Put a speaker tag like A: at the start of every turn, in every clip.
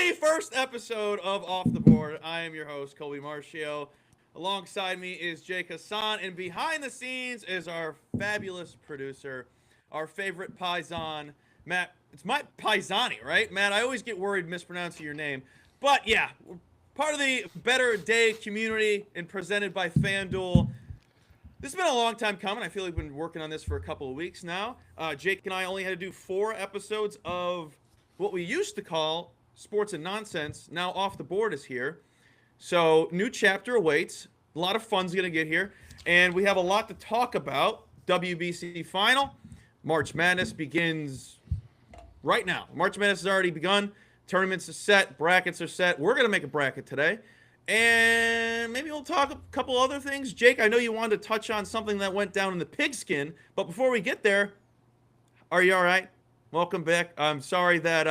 A: very first episode of Off the Board. I am your host, Colby Marcio. Alongside me is Jake Hassan, and behind the scenes is our fabulous producer, our favorite paisan, Matt. It's Matt Paisani, right? Matt, I always get worried mispronouncing your name. But yeah, we're part of the Better Day community and presented by FanDuel. This has been a long time coming. I feel like we've been working on this for a couple of weeks now. Jake and I only had to do 4 episodes of what we used to call Sports and Nonsense. Now Off the Board is here. So new chapter awaits. A lot of fun's going to get here. And we have a lot to talk about. WBC Final. March Madness begins right now. March Madness has already begun. Tournaments are set. Brackets are set. We're going to make a bracket today. And maybe we'll talk a couple other things. Jake, I know you wanted to touch on something that went down in the pigskin. But before we get there, are you all right? Welcome back. I'm sorry that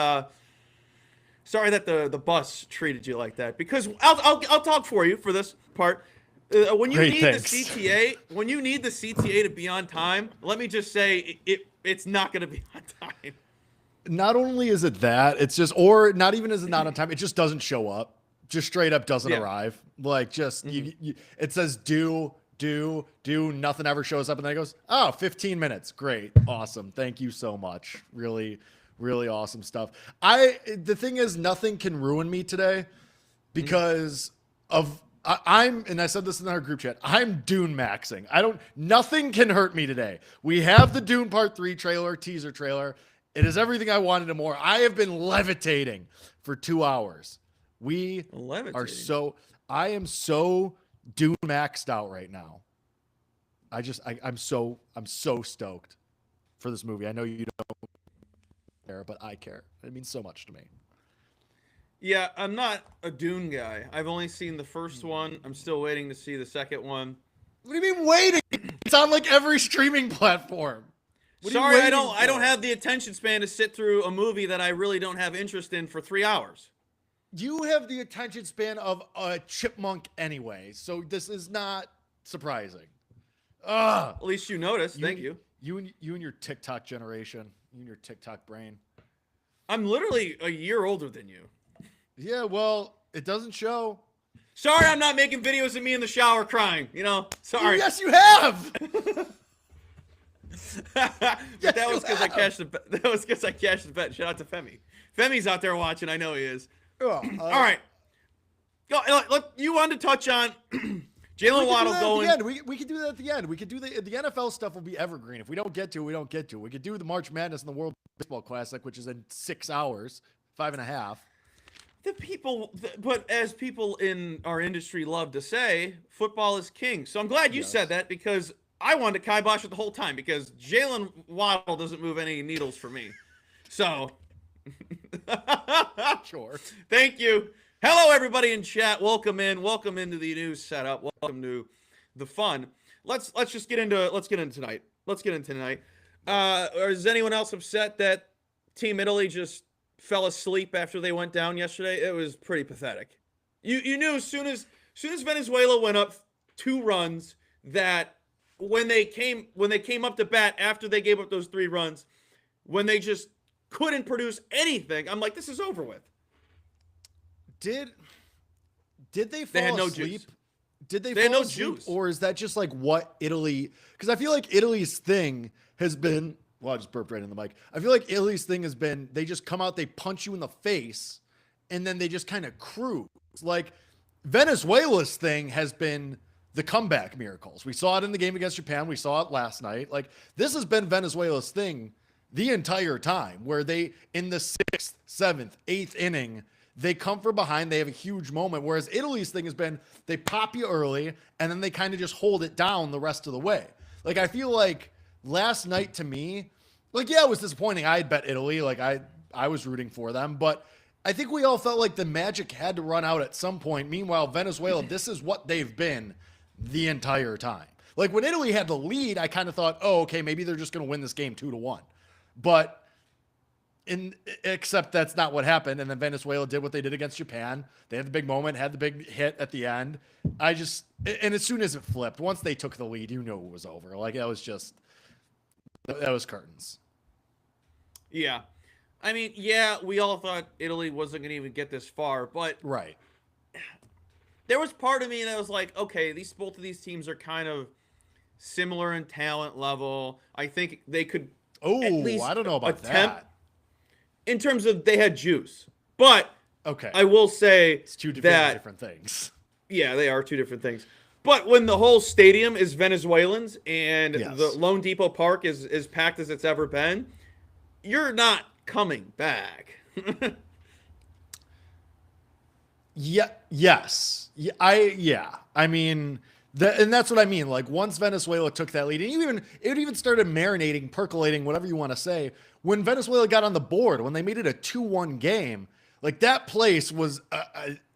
A: the bus treated you like that. Because I'll talk for you for this part. When you need the CTA to be on time, let me just say it's not going to be on time.
B: Not only is it that, it's just, or not even is it not on time, it just doesn't show up. Just straight up doesn't arrive. Like just it says do, nothing ever shows up, and then it goes, oh, 15 minutes. Great. Awesome. Thank you so much. Really, really awesome stuff. The thing is, nothing can ruin me today because and I said this in our group chat, I'm Dune maxing. Nothing can hurt me today. We have the Dune Part 3 teaser trailer. It is everything I wanted and more. I have been levitating for 2 hours. I am so Dune maxed out right now. I'm so stoked for this movie. I know you don't care, but I care. It means so much to me.
A: Yeah, I'm not a Dune guy. I've only seen the first one. I'm still waiting to see the second one.
B: What do you mean waiting? It's on like every streaming platform.
A: Sorry, I don't have the attention span to sit through a movie that I really don't have interest in for 3 hours.
B: You have the attention span of a chipmunk anyway, so this is not surprising.
A: At least you noticed. Thank you.
B: You and your TikTok generation. You and your TikTok brain.
A: I'm literally a year older than you.
B: Yeah, well, it doesn't show.
A: Sorry, I'm not making videos of me in the shower crying. Sorry.
B: Yes, you have.
A: But that was because I cashed the bet. That was because I cashed the bet. Shout out to Femi. Femi's out there watching. I know he is. All right. Look, you wanted to touch on Jalen Waddle going.
B: We could do that at the end. We could do the NFL stuff will be evergreen. If we don't get to it, we don't get to it. We could do the March Madness and the World Baseball Classic, which is in 6 hours, 5.5.
A: But as people in our industry love to say, football is king. So I'm glad you said that because I wanted to kibosh it the whole time because Jalen Waddle doesn't move any needles for me. So.
B: Sure.
A: Thank you. Hello, everybody in chat. Welcome in. Welcome into the news setup. Welcome to the fun. Let's just get into tonight. Or is anyone else upset that Team Italy just fell asleep after they went down yesterday? It was pretty pathetic. You knew as soon as Venezuela went up 2 runs that when they came up to bat after they gave up those 3 runs, when they just couldn't produce anything, I'm like, this is over with.
B: Did they fall asleep?
A: Juice.
B: Did they
A: had
B: fall
A: no
B: asleep?
A: juice.
B: Or is that just like what Italy... Because I feel like Italy's thing has been... Well, I just burped right in the mic. I feel like Italy's thing has been they just come out, they punch you in the face, and then they just kind of cruise. Like Venezuela's thing has been the comeback miracles. We saw it in the game against Japan. We saw it last night. Like this has been Venezuela's thing the entire time, where they, in the 6th, 7th, 8th inning, they come from behind, they have a huge moment, whereas Italy's thing has been they pop you early, and then they kind of just hold it down the rest of the way. Like, I feel like last night to me, like, yeah, it was disappointing. I had bet Italy. Like, I was rooting for them, but I think we all felt like the magic had to run out at some point. Meanwhile, Venezuela, this is what they've been the entire time. Like, when Italy had the lead, I kind of thought, oh, okay, maybe they're just going to win this game 2-1. But except that's not what happened. And then Venezuela did what they did against Japan. They had the big moment, had the big hit at the end. And as soon as it flipped, once they took the lead, you knew it was over. Like, that was curtains.
A: Yeah. I mean, yeah, we all thought Italy wasn't going to even get this far, but
B: Right.
A: there was part of me that was like, okay, both of these teams are kind of similar in talent level. I think they could at
B: Oh,
A: least
B: I don't know about
A: attempt
B: that.
A: in terms of they had juice. But
B: Okay.
A: I will say
B: It's two different things.
A: yeah, they are two different things. But when the whole stadium is Venezuelans and
B: Yes.
A: the Lone Depot Park is packed as it's ever been, you're not coming back.
B: Yeah. Yes. Yeah. I mean, and that's what I mean. Like once Venezuela took that lead, and it even started marinating, percolating, whatever you want to say. When Venezuela got on the board, when they made it a 2-1 game, like that place was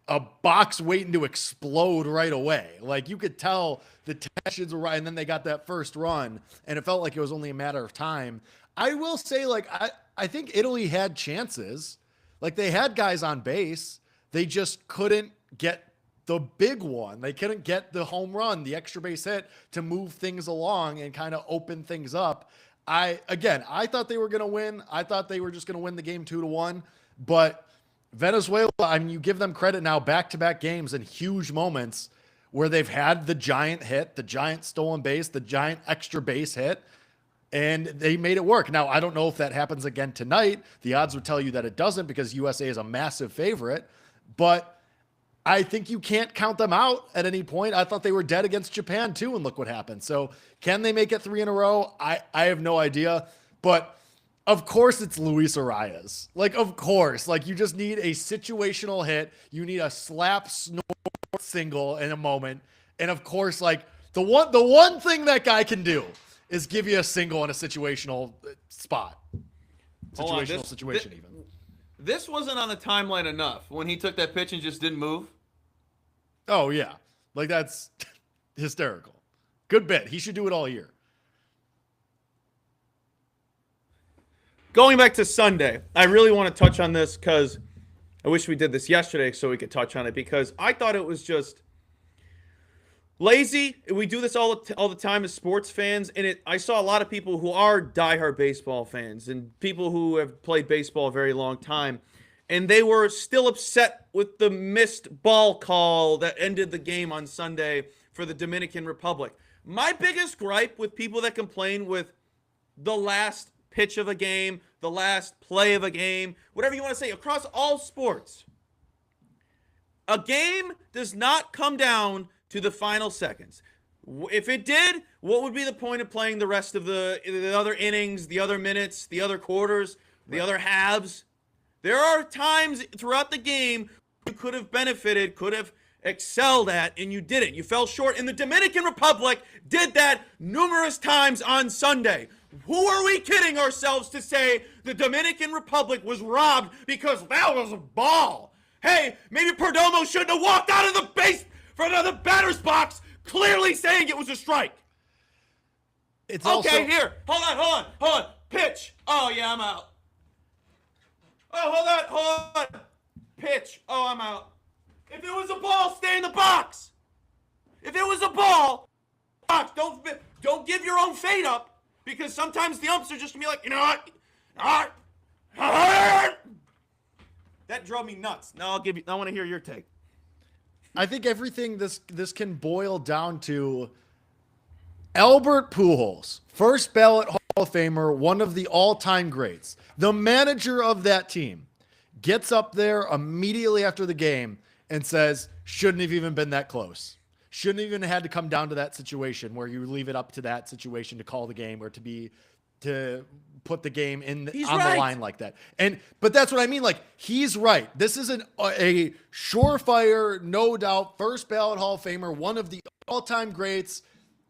B: a box waiting to explode right away. Like you could tell the tensions were right, and then they got that first run, and it felt like it was only a matter of time. I will say, like I think Italy had chances. Like they had guys on base. They just couldn't get the big one. They couldn't get the home run, the extra base hit to move things along and kind of open things up. I thought they were going to win. I thought they were just going to win the game 2-1, but Venezuela, I mean, you give them credit now, back-to-back games and huge moments where they've had the giant hit, the giant stolen base, the giant extra base hit, and they made it work. Now, I don't know if that happens again tonight. The odds would tell you that it doesn't because USA is a massive favorite. But I think you can't count them out at any point. I thought they were dead against Japan too, and look what happened. So can they make it 3 in a row? I have no idea. But of course it's Luis Arias. Like, of course. Like, you just need a situational hit. You need a slap snort single in a moment. And of course, like, the one thing that guy can do is give you a single in a situational spot. Situational situation even.
A: This wasn't on the timeline enough when he took that pitch and just didn't move.
B: Oh, yeah. Like, that's hysterical. Good bit. He should do it all year.
A: Going back to Sunday, I really want to touch on this because I wish we did this yesterday so we could touch on it because I thought it was just lazy. We do this all the time as sports fans, and I saw a lot of people who are diehard baseball fans and people who have played baseball a very long time, and they were still upset with the missed ball call that ended the game on Sunday for the Dominican Republic. My biggest gripe with people that complain with the last pitch of a game, the last play of a game, whatever you want to say, across all sports, a game does not come down to the final seconds. If it did, what would be the point of playing the rest of the other innings, the other minutes, the other quarters, the other halves? There are times throughout the game you could have benefited, could have excelled at, and you didn't. You fell short, and the Dominican Republic did that numerous times on Sunday. Who are we kidding ourselves to say the Dominican Republic was robbed because that was a ball? Hey, maybe Perdomo shouldn't have walked out of the base for another batter's box, clearly saying it was a strike.
B: It's
A: okay,
B: also...
A: here. Hold on. Pitch. Oh, yeah, I'm out. Oh, hold on. Pitch. Oh, I'm out. If it was a ball, stay in the box. If it was a ball, box. Don't give your own fate up, because sometimes the umps are just going to be like, you know what? That drove me nuts. Now I want to hear your take.
B: I think everything this can boil down to Albert Pujols, first ballot Hall of Famer, one of the all-time greats. The manager of that team gets up there immediately after the game and says, shouldn't have even been that close. Shouldn't have even had to come down to that situation where you leave it up to that situation to call the game or to put the game on the line like that. But that's what I mean. Like, he's right. This is a surefire, no doubt, first ballot Hall of Famer, one of the all-time greats,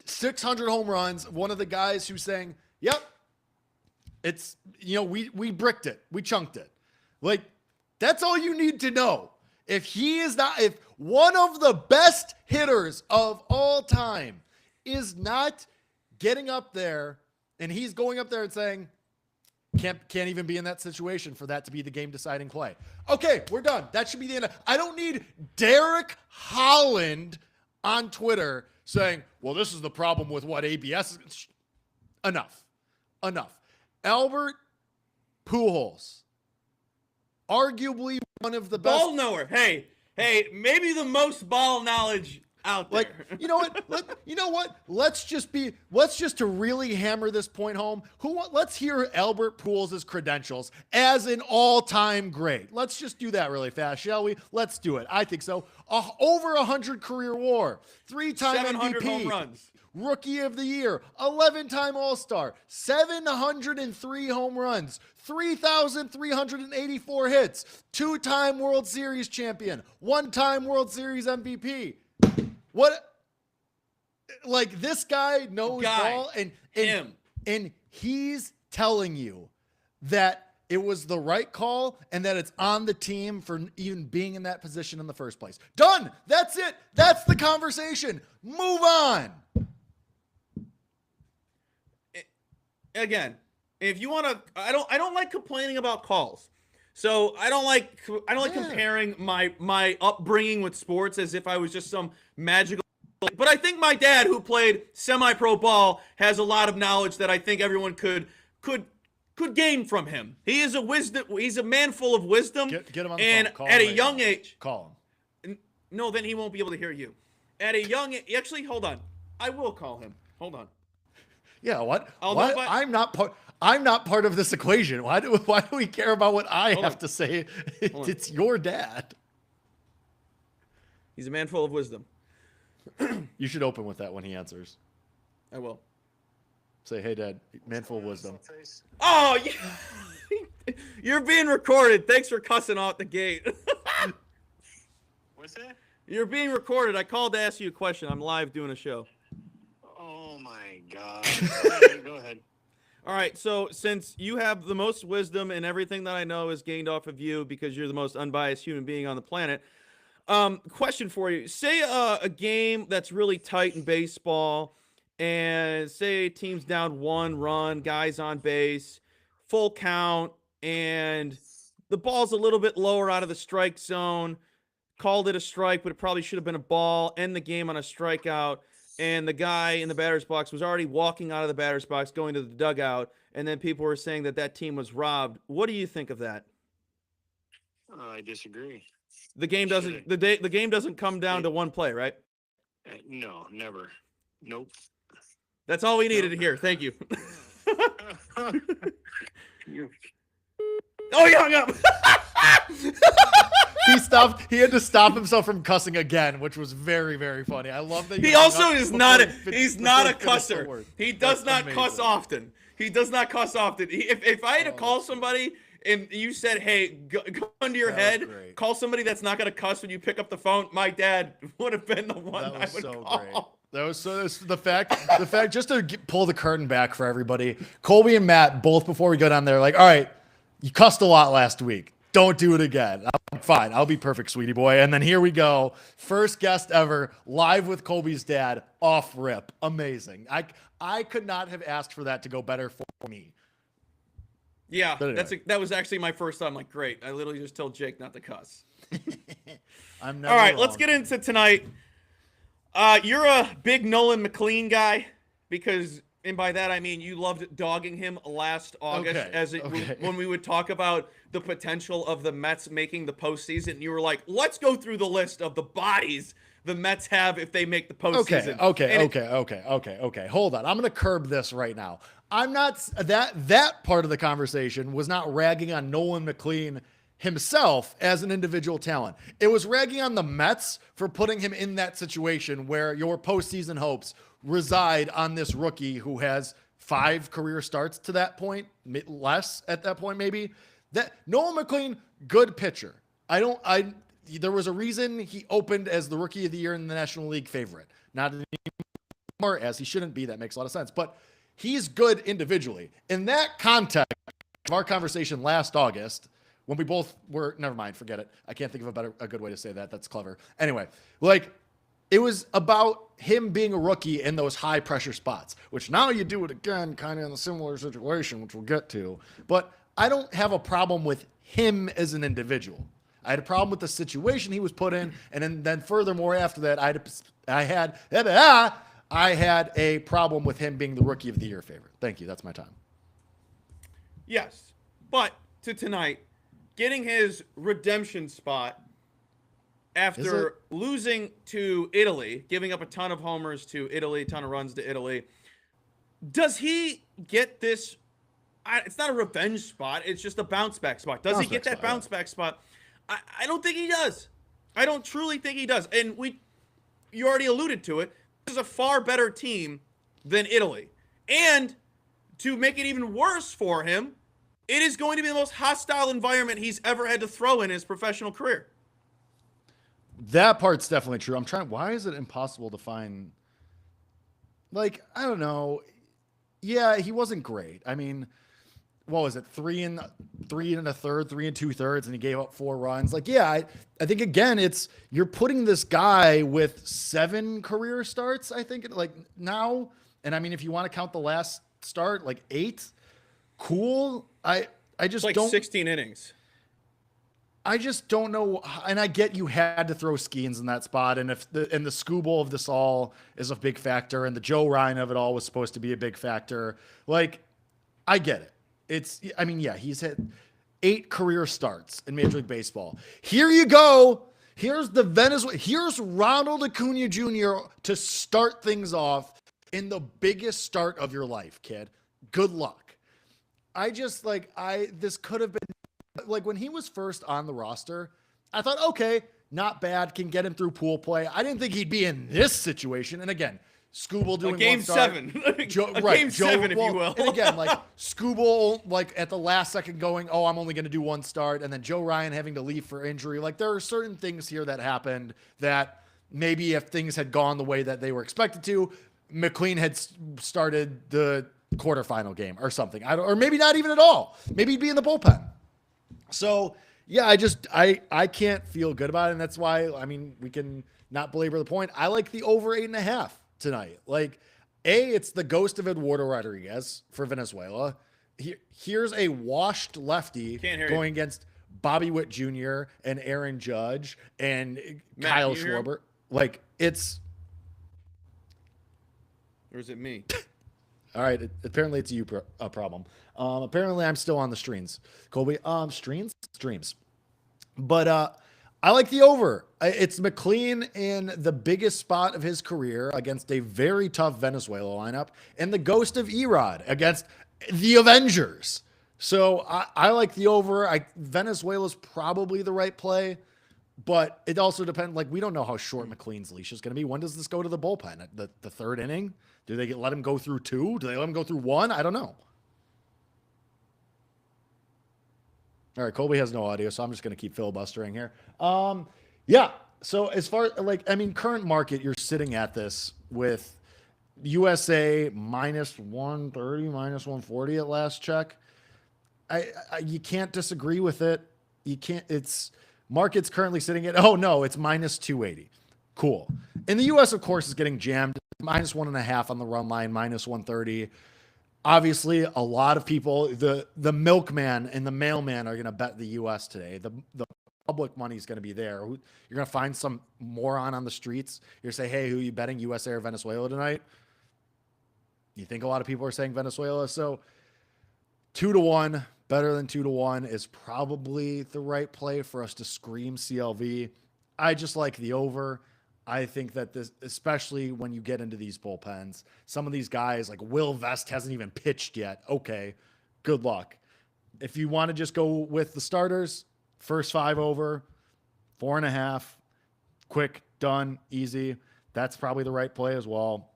B: 600 home runs, one of the guys who's saying, yep, it's, we bricked it. We chunked it. Like, that's all you need to know. If one of the best hitters of all time is not getting up there and he's going up there and saying, can't even be in that situation for that to be the game deciding play. Okay, we're done. That should be the end. I don't need Derek Holland on Twitter saying, well, this is the problem with what ABS is. Enough. Albert Pujols arguably one of the best.
A: Ball knower. Hey, maybe the most ball knowledge out there.
B: Like, you know what? Let's just to really hammer this point home. Let's hear Albert Pujols' credentials as an all-time great. Let's just do that really fast, shall we? Let's do it. I think so. Over 100 career WAR, 3-time
A: 700
B: MVP,
A: home runs.
B: Rookie of the Year, 11-time All-Star, 703 home runs, 3,384 hits, 2-time World Series champion, 1-time World Series MVP. What? Like, this guy knows ball, and he's telling you that it was the right call and that it's on the team for even being in that position in the first place. Done. That's it. That's the conversation. Move on.
A: Again, if you want to, I don't like complaining about calls. So I don't like comparing my upbringing with sports as if I was just some magical. But I think my dad, who played semi-pro ball, has a lot of knowledge that I think everyone could gain from him. He is he's a man full of wisdom.
B: Get him on the
A: and
B: phone. Call
A: at
B: him
A: a
B: right
A: young
B: now.
A: age,
B: Call him.
A: No, then he won't be able to hear you. At a young age, actually, hold on. I will call him. Hold on.
B: Yeah, what?
A: Although
B: What? I'm not part of this equation. Why do we care about what I have to say? It's your dad.
A: He's a man full of wisdom.
B: You should open with that when he answers.
A: I will.
B: Say, hey, Dad, man full of wisdom.
A: Oh, yeah. You're being recorded. Thanks for cussing out the gate.
C: What's that?
A: You're being recorded. I called to ask you a question. I'm live doing a show.
C: Oh my God. All right, go ahead.
A: All right, so since you have the most wisdom and everything that I know is gained off of you because you're the most unbiased human being on the planet, question for you. Say a game that's really tight in baseball, and say team's down 1 run, guys on base, full count, and the ball's a little bit lower out of the strike zone, called it a strike, but it probably should have been a ball, end the game on a strikeout, and the guy in the batter's box was already walking out of the batter's box, going to the dugout, and then people were saying that team was robbed. What do you think of that?
C: I disagree.
A: The game doesn't the game doesn't come down to one play, right?
C: No, never. Nope.
A: That's all we needed to hear. Thank you. Oh, he hung up.
B: He had to stop himself from cussing again, which was very, very funny. I love that.
A: He also is not a cusser. He does not cuss often. He does not cuss often. If I had to call somebody and you said, hey, go into your head, call somebody that's not going to cuss when you pick up the phone, my dad would have been the one I would call.
B: Great. That was the fact, just to pull the curtain back for everybody, Colby and Matt, both before we go down there, like, all right, you cussed a lot last week. Don't do it again. I'm fine. I'll be perfect, sweetie boy. And then here we go. First guest ever, live with Colby's dad, off rip. Amazing. I could not have asked for that to go better for me.
A: Yeah, anyway. That was actually my first time. Like, great. I literally just told Jake not to cuss.
B: All
A: right, let's get into tonight. You're a big Nolan McLean guy and by that I mean you loved dogging him last August when we would talk about the potential of the Mets making the postseason. You were like, let's go through the list of the bodies the Mets have if they make the postseason.
B: Okay. Hold on. I'm going to curb this right now. I'm not that part of the conversation was not ragging on Nolan McLean himself as an individual talent. It was ragging on the Mets for putting him in that situation where your postseason hopes reside on this rookie who has 5 career starts to that point, less at that point maybe. That Nolan McLean, good pitcher. There was a reason he opened as the Rookie of the Year in the National League favorite. Not anymore, as he shouldn't be. That makes a lot of sense. But he's good individually. In that context of our conversation last August, when we both were, never mind, forget it. I can't think of a good way to say that. That's clever. Anyway, it was about him being a rookie in those high pressure spots, which now you do it again, kind of in a similar situation, which we'll get to. But I don't have a problem with him as an individual. I had a problem with the situation he was put in, and then furthermore after that, I had a problem with him being the Rookie of the Year favorite. Thank you. That's my time.
A: Yes, but to tonight, getting his redemption spot after losing to Italy, giving up a ton of homers to Italy, ton of runs to Italy. Does he get this? It's not a revenge spot. It's just a bounce back spot. Does he get that bounce back spot? I don't think he does. I don't truly think he does. And you already alluded to it. This is a far better team than Italy. And to make it even worse for him, it is going to be the most hostile environment he's ever had to throw in his professional career.
B: That part's definitely true. I'm trying. Why is it impossible to find? Like, I don't know. Yeah, he wasn't great. I mean, what was it? 3 and a third, 3 and 2/3, and he gave up 4 runs. Like, yeah, I think again, you're putting this guy with 7 career starts. I think like now, and I mean, if you want to count the last start, like 8, cool. I just
A: like
B: don't
A: 16 innings.
B: I just don't know, and I get you had to throw Skeens in that spot, and if the Skubal of this all is a big factor, and the Joe Ryan of it all was supposed to be a big factor. Like, I get it. I mean, yeah, he's hit 8 career starts in Major League Baseball. Here you go. Here's Here's Ronald Acuna Jr. to start things off in the biggest start of your life, kid. Good luck. This could have been. Like when he was first on the roster, I thought, okay, not bad, can get him through pool play. I didn't think he'd be in this situation. And again, Skubal doing
A: game 7. Game 7, if you will.
B: And again, like Skubal, like at the last second going, oh, I'm only going to do 1 start. And then Joe Ryan having to leave for injury. Like there are certain things here that happened that maybe if things had gone the way that they were expected to, McLean had started the quarterfinal game or something. Or maybe not even at all. Maybe he'd be in the bullpen. So, yeah, I can't feel good about it. And that's why, I mean, we can not belabor the point. I like the over 8.5 tonight. Like, it's the ghost of Eduardo Rodriguez for Venezuela. Here's a washed lefty going against Bobby Witt Jr. and Aaron Judge and Kyle Schwarber. Like, it's.
A: Or is it me?
B: All right. Apparently it's a problem. Apparently I'm still on the streams. Colby, streams. But I like the over. It's McLean in the biggest spot of his career against a very tough Venezuela lineup and the ghost of Erod against the Avengers. So I like the over. Venezuela's probably the right play, but it also depends. Like, we don't know how short McLean's leash is going to be. When does this go to the bullpen? At the 3rd inning? Do they let him go through 2? Do they let him go through 1? I don't know. All right, Colby has no audio, so I'm just going to keep filibustering here. Yeah, so as far like, I mean, current market, you're sitting at this with USA minus 130, minus 140 at last check. You can't disagree with it. You can't. Market's currently sitting at, oh no, it's minus 280. Cool. In the U.S., of course, is getting jammed. Minus 1.5 on the run line, minus 130. Obviously, a lot of people, the milkman and the mailman are going to bet the U.S. today. The public money is going to be there. You're going to find some moron on the streets. You're going to say, hey, who are you betting, USA or Venezuela tonight? You think a lot of people are saying Venezuela? So 2-1, better than 2-1 is probably the right play for us to scream CLV. I just like the over. I think that this, especially when you get into these bullpens, some of these guys like Will Vest hasn't even pitched yet. Okay, good luck. If you want to just go with the starters, first 5 over, 4.5, quick, done, easy. That's probably the right play as well.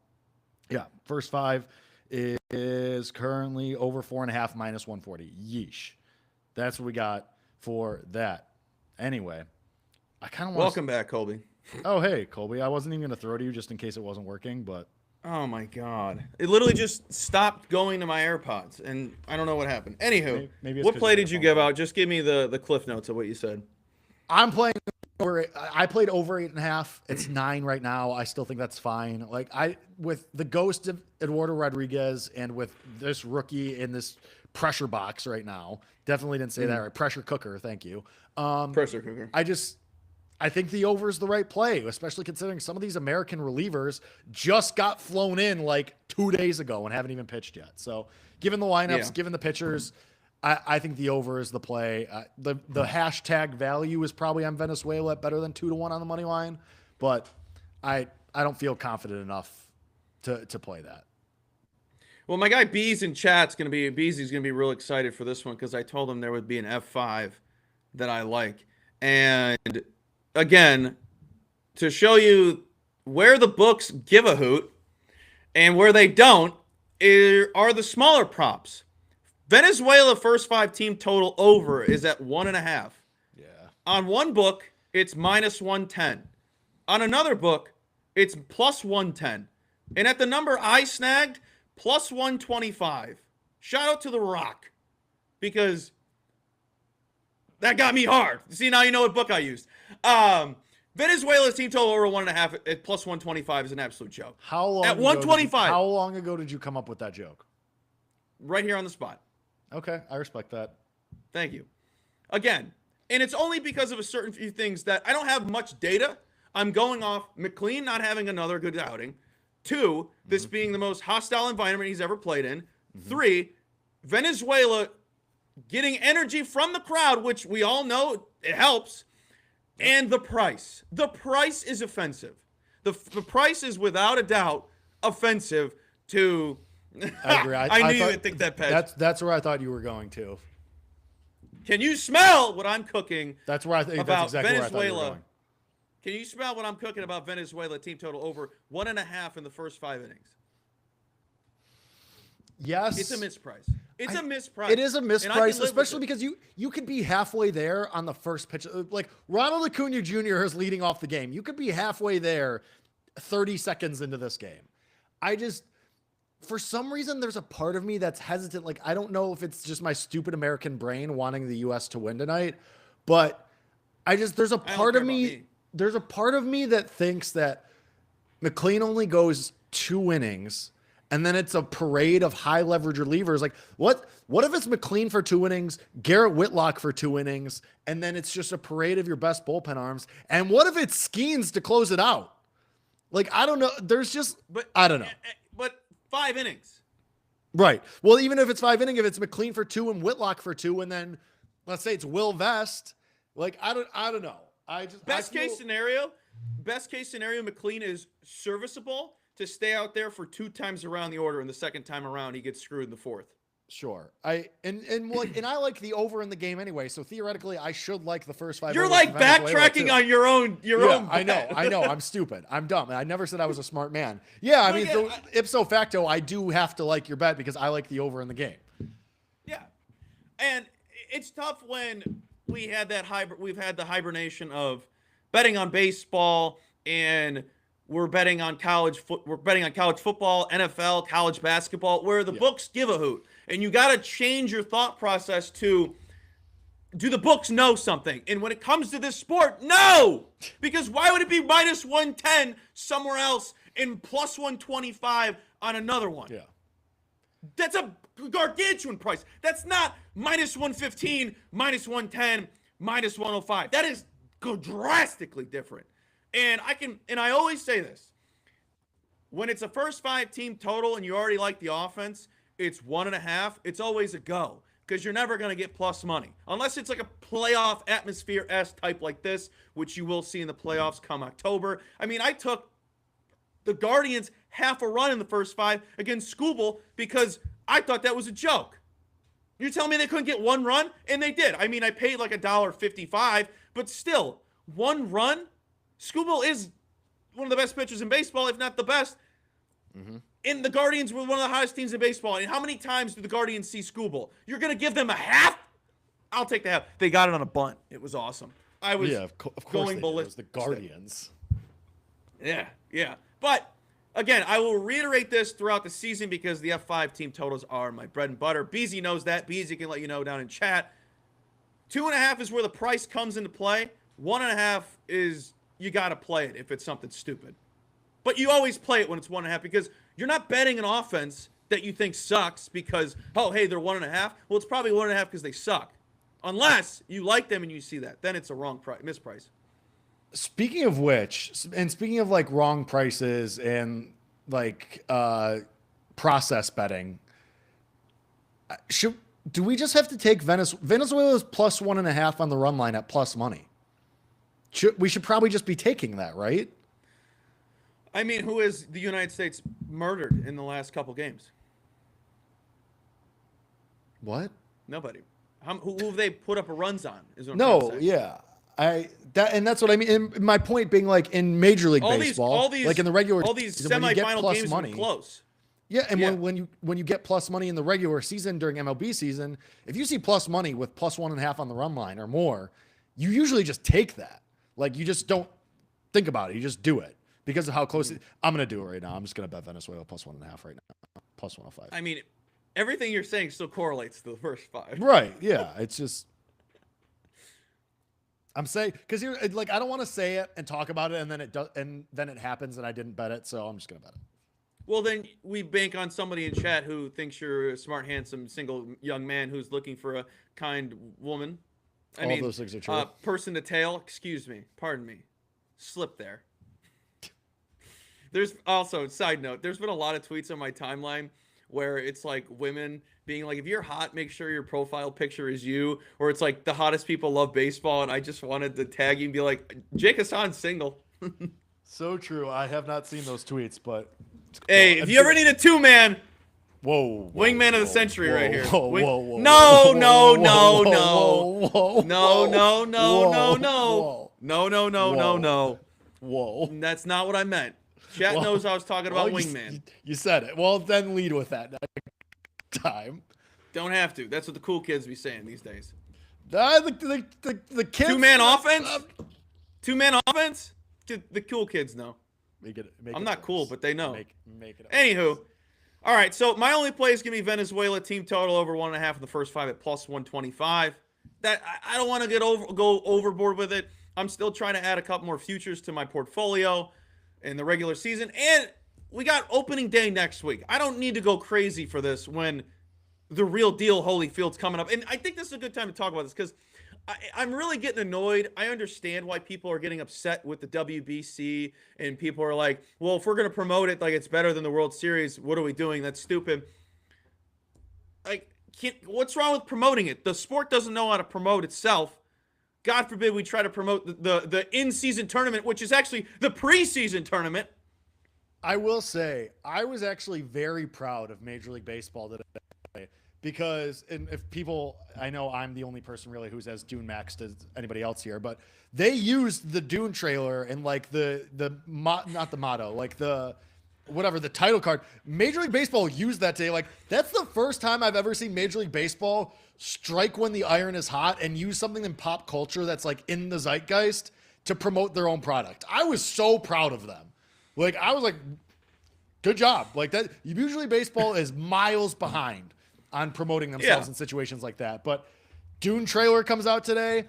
B: Yeah, first 5 is currently over 4.5, minus 140. Yeesh. That's what we got for that. Anyway, I kind of want.
A: Welcome back, Colby.
B: Oh, hey, Colby. I wasn't even going to throw to you just in case it wasn't working, but.
A: Oh, my God. It literally just stopped going to my AirPods, and I don't know what happened. Anywho,
B: maybe
A: what play did you give out? Just give me the cliff notes of what you said.
B: I'm playing over. I played over 8.5. It's 9 right now. I still think that's fine. Like, with the ghost of Eduardo Rodriguez and with this rookie in this pressure box right now, definitely didn't say that right. Pressure cooker. Thank you.
A: Pressure cooker.
B: I think the over is the right play, especially considering some of these American relievers just got flown in like 2 days ago and haven't even pitched yet. So given the lineups, given the pitchers, I think the over is the play. The hashtag value is probably on Venezuela at better than 2-1 on the money line, but I don't feel confident enough to play that.
A: Well, my guy Bees in chat's gonna be real excited for this one because I told him there would be an F5 that I like. And again, to show you where the books give a hoot and where they don't are the smaller props. Venezuela first 5 team total over is at 1.5.
B: Yeah.
A: On one book, it's -110. On another book, it's +110. And at the number I snagged, +125. Shout out to The Rock because that got me hard. See, now you know what book I used. Venezuela's team total over 1.5 at +125 is an absolute joke.
B: How long
A: at 125?
B: How long ago did you come up with that joke?
A: Right here on the spot.
B: Okay, I respect that.
A: Thank you. Again, and it's only because of a certain few things that I don't have much data. I'm going off McLean not having another good outing. 2, this being the most hostile environment he's ever played in. 3, Venezuela getting energy from the crowd, which we all know it helps. And the price. The price is offensive. The price is without a doubt offensive to.
B: I agree.
A: I knew you would think that, Pez.
B: That's where I thought you were going to.
A: Can you smell what I'm cooking?
B: That's where I think
A: about
B: that's exactly
A: Venezuela.
B: where I thought you were going.
A: Can you smell what I'm cooking about Venezuela team total over 1.5 in the first 5 innings?
B: Yes.
A: It's a misprice. It's a misprice.
B: It is a misprice, especially because you could be halfway there on the first pitch. Like Ronald Acuna Jr. is leading off the game. You could be halfway there 30 seconds into this game. For some reason, there's a part of me that's hesitant. Like, I don't know if it's just my stupid American brain wanting the U.S. to win tonight, but there's a part of me that thinks that McLean only goes 2 innings and then it's a parade of high leverage relievers. Like, what if it's McLean for 2 innings, Garrett Whitlock for 2 innings, and then it's just a parade of your best bullpen arms? And what if it's Skeens to close it out? Like, I don't know. I don't know.
A: But 5 innings.
B: Right. Well, even if it's 5 innings, if it's McLean for 2 and Whitlock for 2, and then let's say it's Will Vest, like, I don't know. Best case scenario,
A: McLean is serviceable to stay out there for 2 times around the order, and the second time around he gets screwed in the 4th.
B: Sure. I like the over in the game anyway, so theoretically I should like the first 5.
A: You're like backtracking on your own.
B: I know. I'm stupid. I'm dumb. I never said I was a smart man. Yeah, I mean, so ipso facto, I do have to like your bet because I like the over in the game.
A: Yeah, and it's tough when we've had the hibernation of betting on baseball, and we're betting on college football, NFL, college basketball, where the books give a hoot. And you got to change your thought process to, do the books know something? And when it comes to this sport, no! Because why would it be -110 somewhere else and +125 on another one?
B: Yeah.
A: That's a gargantuan price. That's not -115, -110, -105. That is drastically different. And I always say this. When it's a first 5 team total and you already like the offense, it's 1.5. It's always a go because you're never going to get plus money unless it's like a playoff atmosphere-esque type like this, which you will see in the playoffs come October. I mean, I took the Guardians half a run in the first 5 against Skubal because I thought that was a joke. You're telling me they couldn't get 1 run? And they did. I mean, I paid like $1.55, but still, 1 run? Skubal is one of the best pitchers in baseball, if not the best. Mm-hmm. And the Guardians were one of the hottest teams in baseball. And how many times do the Guardians see Skubal? You're going to give them a half? I'll take the half. They got it on a bunt. It was awesome. I was
B: of course
A: going ballistic.
B: It was the Guardians.
A: Yeah. But, again, I will reiterate this throughout the season because the F5 team totals are my bread and butter. Beezy knows that. Beezy can let you know down in chat. 2.5 is where the price comes into play. 1.5 is you got to play it if it's something stupid. But you always play it when it's 1.5 because you're not betting an offense that you think sucks because, oh, hey, they're 1.5. Well, it's probably 1.5 because they suck. Unless you like them and you see that. Then it's a wrong misprice.
B: Speaking of which, and speaking of like wrong prices and like process betting, do we just have to take Venezuela's plus 1.5 on the run line at plus money? We should probably just be taking that, right?
A: I mean, who has the United States murdered in the last couple games?
B: What?
A: Nobody. Who have they put up a runs on? Is what I'm trying to
B: No,
A: say.
B: yeah. That's what I mean. And my point being, like in Major League Baseball, like in the regular
A: all these
B: season, when you get
A: semifinal
B: plus
A: games
B: money,
A: were close.
B: yeah, and
A: Yeah.
B: when you get plus money in the regular season during MLB season, if you see plus money with plus 1.5 on the run line or more, you usually just take that. Like you just don't think about it. You just do it because of how close. I'm gonna do it right now. I'm just gonna bet Venezuela plus 1.5 right now, plus 105.
A: I mean, everything you're saying still correlates to the first 5.
B: Right? Yeah. It's just. I'm saying because you're like I don't want to say it and talk about it and then it does and then it happens and I didn't bet it, so I'm just gonna bet it.
A: Well, then we bank on somebody in chat who thinks you're a smart, handsome, single young man who's looking for a kind woman.
B: All of those things are true.
A: Person to tail. Excuse me. Pardon me. Slip there. There's also, side note, there's been a lot of tweets on my timeline where it's like women being like, if you're hot, make sure your profile picture is you. Or it's like the hottest people love baseball. And I just wanted to tag you and be like, Jake Hassan's single.
B: So true. I have not seen those tweets, but
A: Hey, if you ever need a 2-man,
B: whoa,
A: wingman of the century right here.
B: Whoa,
A: Wing-
B: whoa, whoa,
A: no,
B: whoa,
A: no,
B: whoa,
A: no,
B: whoa,
A: no.
B: whoa,
A: No, no, no,
B: whoa,
A: no, no.
B: whoa,
A: No, no, no, no,
B: whoa.
A: no.
B: whoa.
A: That's not what I meant. Chat
B: Well,
A: knows I was talking about
B: well,
A: wingman.
B: You said it. Well, then lead with that next time.
A: Don't have to. That's what the cool kids be saying these days.
B: The kids.
A: 2-man offense? 2-man offense? The cool kids know.
B: Make
A: I'm
B: it
A: not cool,
B: worse.
A: but they know.
B: Make it.
A: Anywho, all right. So my only play is gonna be Venezuela team total over 1.5 in the first 5 at plus 125. That I don't want to go overboard with it. I'm still trying to add a couple more futures to my portfolio in the regular season, and we got opening day next week. I don't need to go crazy for this when the real deal Holyfield's coming up, and I think this is a good time to talk about this because I'm really getting annoyed. I understand why people are getting upset with the WBC, and people are like, well, if we're going to promote it like it's better than the World Series, what are we doing? That's stupid. Like, what's wrong with promoting it? The sport doesn't know how to promote itself. God forbid we try to promote the in-season tournament, which is actually the preseason tournament.
B: I will say, I was actually very proud of Major League Baseball today because, and if people, I know I'm the only person really who's as Dune maxed as anybody else here, but they used the Dune trailer and like not the motto, like the title card. Major League Baseball used that today. Like that's the first time I've ever seen Major League Baseball strike when the iron is hot and use something in pop culture that's like in the zeitgeist to promote their own product. I was so proud of them. Like I was like, good job. Like that. Usually baseball is miles behind on promoting themselves in situations like that. But Dune trailer comes out today.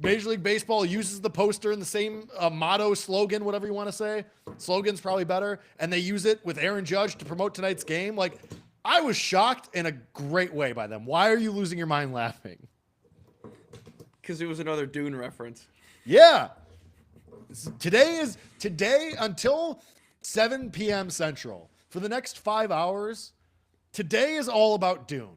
B: Major League Baseball uses the poster in the same motto, slogan, whatever you want to say. Slogan's probably better. And they use it with Aaron Judge to promote tonight's game. Like, I was shocked in a great way by them. Why are you losing your mind laughing?
A: Because it was another Dune reference.
B: Yeah. Today until 7 p.m. Central. For the next 5 hours, today is all about Dune.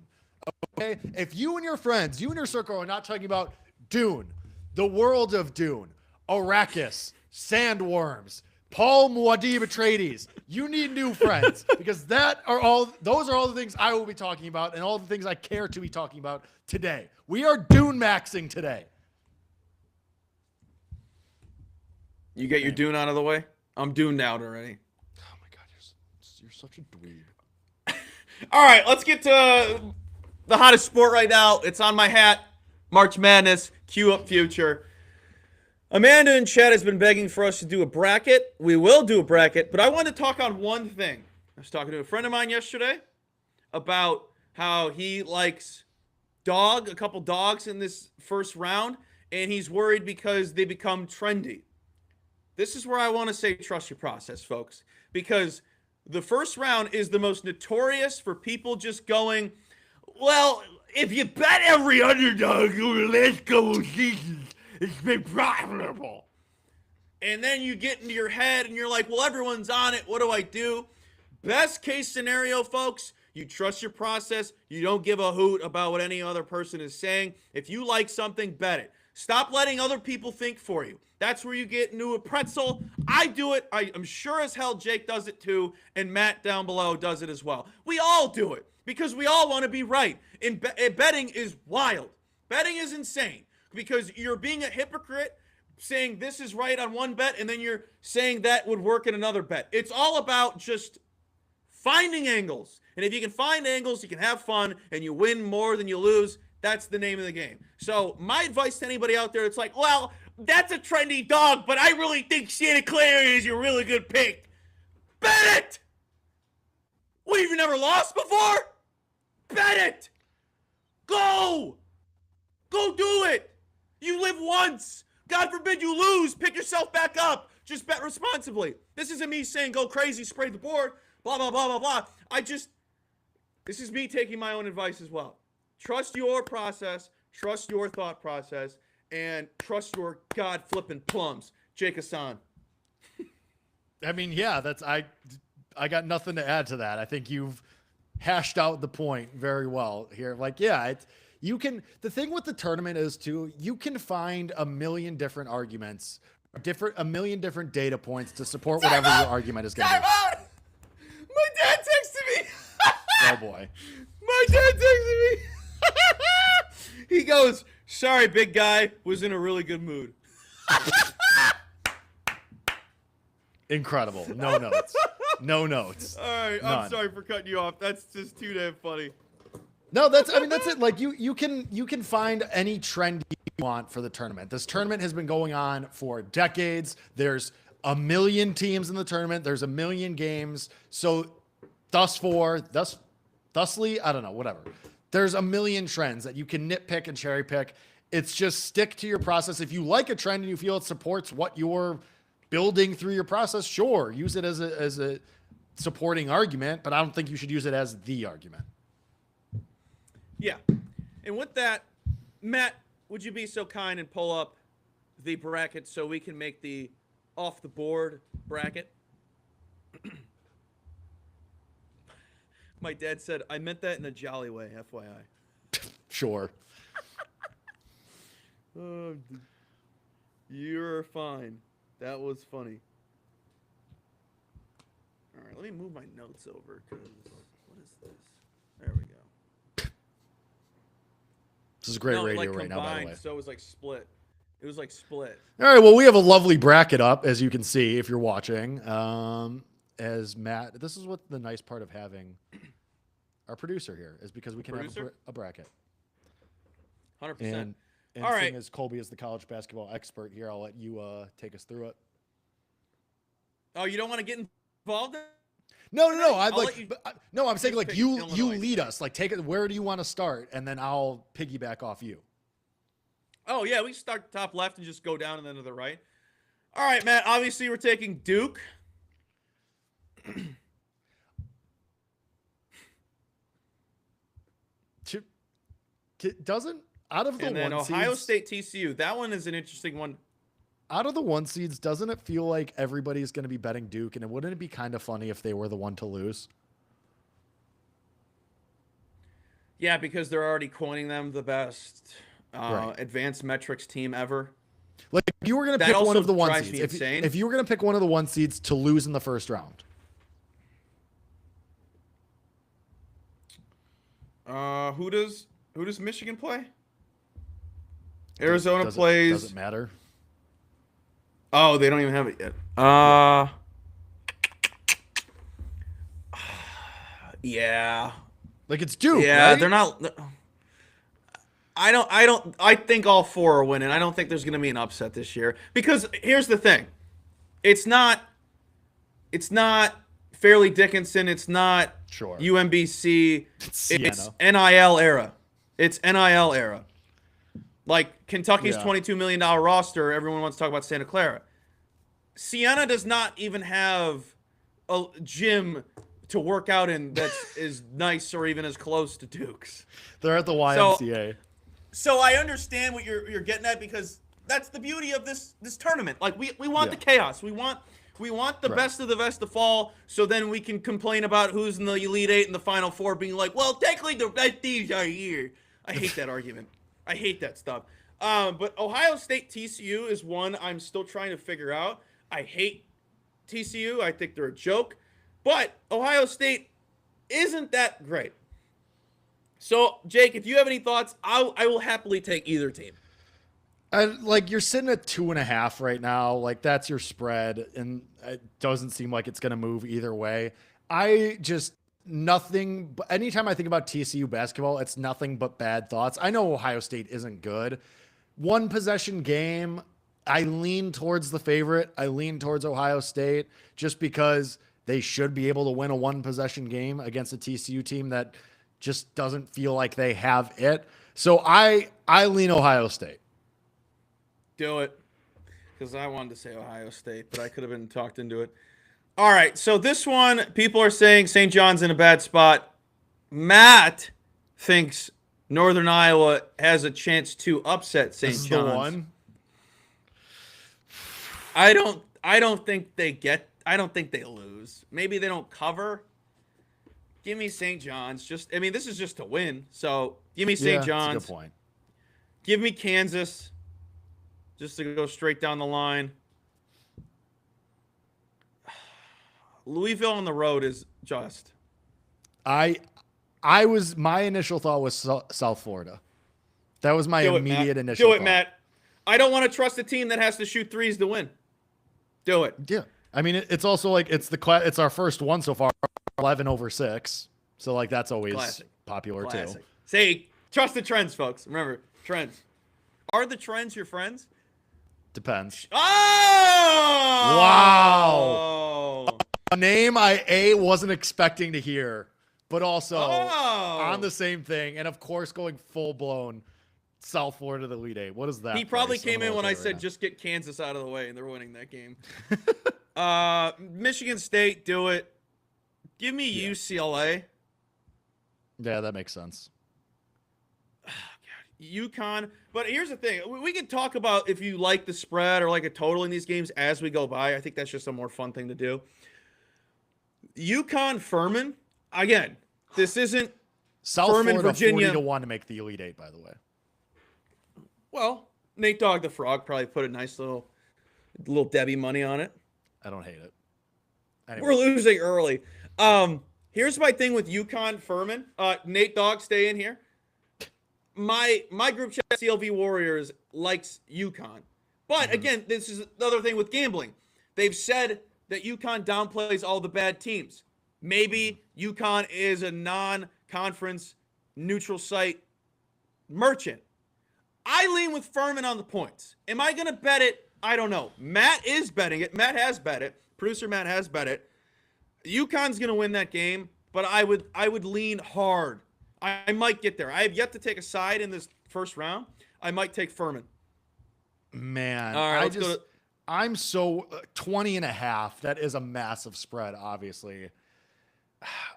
B: Okay? If you and your friends, you and your circle are not talking about Dune, the world of Dune, Arrakis, sandworms, Paul Muad'Dib Atreides, you need new friends because those are all the things I will be talking about and all the things I care to be talking about today. We are Dune maxing today.
A: You get your Dune out of the way? I'm Duned out already.
B: Oh my God, you're such a dweeb.
A: All right, let's get to the hottest sport right now. It's on my hat. March Madness. Cue up future. Amanda in chat has been begging for us to do a bracket. We will do a bracket, but I want to talk on one thing. I was talking to a friend of mine yesterday about how he likes a couple dogs in this first round, and he's worried because they become trendy. This is where I want to say trust your process, folks, because the first round is the most notorious for people just going, well, if you bet every underdog over the last couple seasons, it's been profitable. And then you get into your head and you're like, well, everyone's on it. What do I do? Best case scenario, folks, You trust your process. You don't give a hoot about what any other person is saying. If you like something, bet it. Stop letting other people think for you. That's where you get into a pretzel. I do it. I'm sure as hell Jake does it too, and Matt down below does it as well. We all do it because we all want to be right. And betting is wild. Betting is insane because you're being a hypocrite saying this is right on one bet, and then you're saying that would work in another bet. It's all about just finding angles. And if you can find angles, you can have fun, and you win more than you lose. That's the name of the game. So my advice to anybody out there, it's like, well, that's a trendy dog, but I really think Santa Clara is a really good pick. Bet it! What, you've never lost before? Bet it! Go! Go do it! You live once. God forbid you lose. Pick yourself back up. Just bet responsibly. This isn't me saying go crazy, spray the board, blah, blah, blah, blah, blah. This is me taking my own advice as well. Trust your process, trust your thought process, and trust your God-flipping plums. Jake Hassan.
B: I mean, yeah, I got nothing to add to that. I think you've hashed out the point very well here. Like, yeah, the thing with the tournament is too, you can find a million different arguments, a million different data points to support whatever your argument is going to be.
A: My dad texted me.
B: Oh boy.
A: My dad texted me. He goes, sorry, big guy, was in a really good mood.
B: Incredible. No notes. No notes.
A: All right,
B: None.
A: I'm sorry for cutting you off. That's just too damn funny.
B: No, that's it. Like you can find any trend you want for the tournament. This tournament has been going on for decades. There's a million teams in the tournament. There's a million games. So thusly, I don't know, whatever. There's a million trends that you can nitpick and cherry pick. It's just stick to your process. If you like a trend and you feel it supports what you're building through your process, sure, use it as a supporting argument, but I don't think you should use it as the argument.
A: Yeah. And with that, Matt, would you be so kind and pull up the bracket so we can make the off the board bracket? My dad said, I meant that in a jolly way, FYI.
B: Sure.
A: You're fine. That was funny. All right, let me move my notes over because what is this? There we go.
B: This is great radio
A: like
B: right now, by the way.
A: So it was like split. It was like split.
B: All right, well, we have a lovely bracket up, as you can see if you're watching. As Matt, this is what the nice part of having our producer here is because we can have a bracket.
A: 100%.
B: And
A: all right.
B: seeing as Colby is the college basketball expert here, I'll let you take us through it.
A: Oh, you don't want to get involved?
B: No. I'm saying like you lead us. Like take it. Where do you want to start, and then I'll piggyback off you.
A: Oh yeah, we start top left and just go down and then to the right. All right, Matt. Obviously, we're taking Duke.
B: Doesn't out of the
A: and then
B: one
A: Ohio
B: seeds,
A: State TCU. That one is an interesting one.
B: Out of the one seeds, doesn't it feel like everybody's going to be betting Duke? And wouldn't it be kind of funny if they were the one to lose?
A: Yeah, because they're already coining them the best
B: Right.
A: advanced metrics team ever.
B: Like if you were going to
A: That
B: pick one
A: also
B: of the one
A: drives
B: seeds,
A: me insane.
B: if you were going to pick one of the one seeds to lose in the first round,
A: Who does Michigan play? Arizona
B: does
A: plays.
B: Does it matter?
A: Oh, they don't even have it yet. Yeah.
B: Like it's Duke.
A: Yeah,
B: right?
A: they're not. I think all four are winning. I don't think there's going to be an upset this year because here's the thing. It's not Fairleigh Dickinson. It's not
B: Sure.
A: UMBC.
B: It's
A: It's
B: Siena.
A: NIL era. It's NIL era. Like Kentucky's
B: Yeah.
A: $22 million roster, everyone wants to talk about Santa Clara. Siena does not even have a gym to work out in that's as nice or even as close to Duke's.
B: They're at the YMCA.
A: So I understand what you're getting at because that's the beauty of this tournament. Like we want
B: Yeah.
A: the chaos. We want We want the
B: Right.
A: best of the best to fall, so then we can complain about who's in the Elite Eight and the Final Four, being like, well, technically the best teams are here. I hate that argument. I hate that stuff. But Ohio State TCU is one I'm still trying to figure out. I hate TCU. I think they're a joke. But Ohio State isn't that great. So, Jake, if you have any thoughts, I will happily take either team.
B: Like you're sitting at 2.5 right now. Like that's your spread, and it doesn't seem like it's going to move either way. I just nothing. Anytime I think about TCU basketball, it's nothing but bad thoughts. I know Ohio State isn't good. One possession game. I lean towards the favorite. I lean towards Ohio State just because they should be able to win a one possession game against a TCU team that just doesn't feel like they have it. So I lean Ohio State.
A: Do it. Because I wanted to say Ohio State, but I could have been talked into it. All right, so this one, people are saying St. John's in a bad spot. Matt thinks Northern Iowa has a chance to upset St.
B: This is
A: John's.
B: the one.
A: I don't think they lose. Maybe they don't cover. Give me St. John's. This is just to win. So give me St.
B: That's
A: John's.
B: a good point.
A: Give me Kansas. Just to go straight down the line. Louisville on the road is just.
B: My initial thought was South Florida. That was my immediate initial thought.
A: Do it, Matt. I don't want to trust a team that has to shoot threes to win. Do it.
B: Yeah. I mean, it's also like it's our first one so far, 11/6. So like that's always
A: Classic.
B: popular
A: Classic.
B: too.
A: Say, trust the trends, folks. Remember, trends. Are the trends your friends?
B: Depends.
A: Oh!
B: Wow. A name I wasn't expecting to hear, but also
A: Oh!
B: on the same thing, and of course going full blown South Florida the Elite Eight. What is that?
A: He probably
B: price? I'm
A: came
B: gonna
A: in when
B: look
A: I
B: at it
A: said
B: right
A: just get Kansas out of the way, and they're winning that game. Michigan State, do it. Give me UCLA.
B: now. Yeah, that makes sense.
A: UConn. But here's the thing. We can talk about if you like the spread or like a total in these games as we go by. I think that's just a more fun thing to do. UConn Furman. Again, this isn't
B: South
A: Furman,
B: Florida
A: Virginia.
B: 40-1 to make the Elite Eight, by the way.
A: Well, Nate Dogg the Frog probably put a nice little Debbie money on it.
B: I don't hate it. Anyway.
A: We're losing early. Here's my thing with UConn Furman. Nate Dogg, stay in here. My group chat CLV Warriors likes UConn. But again, this is another thing with gambling. They've said that UConn downplays all the bad teams. Maybe UConn is a non-conference neutral site merchant. I lean with Furman on the points. Am I going to bet it? I don't know. Matt is betting it. Matt has bet it. Producer Matt has bet it. UConn's going to win that game, but I would lean hard. I might get there. I have yet to take a side in this first round. I might take Furman.
B: Man,
A: All right,
B: I'm so 20.5. That is a massive spread, obviously.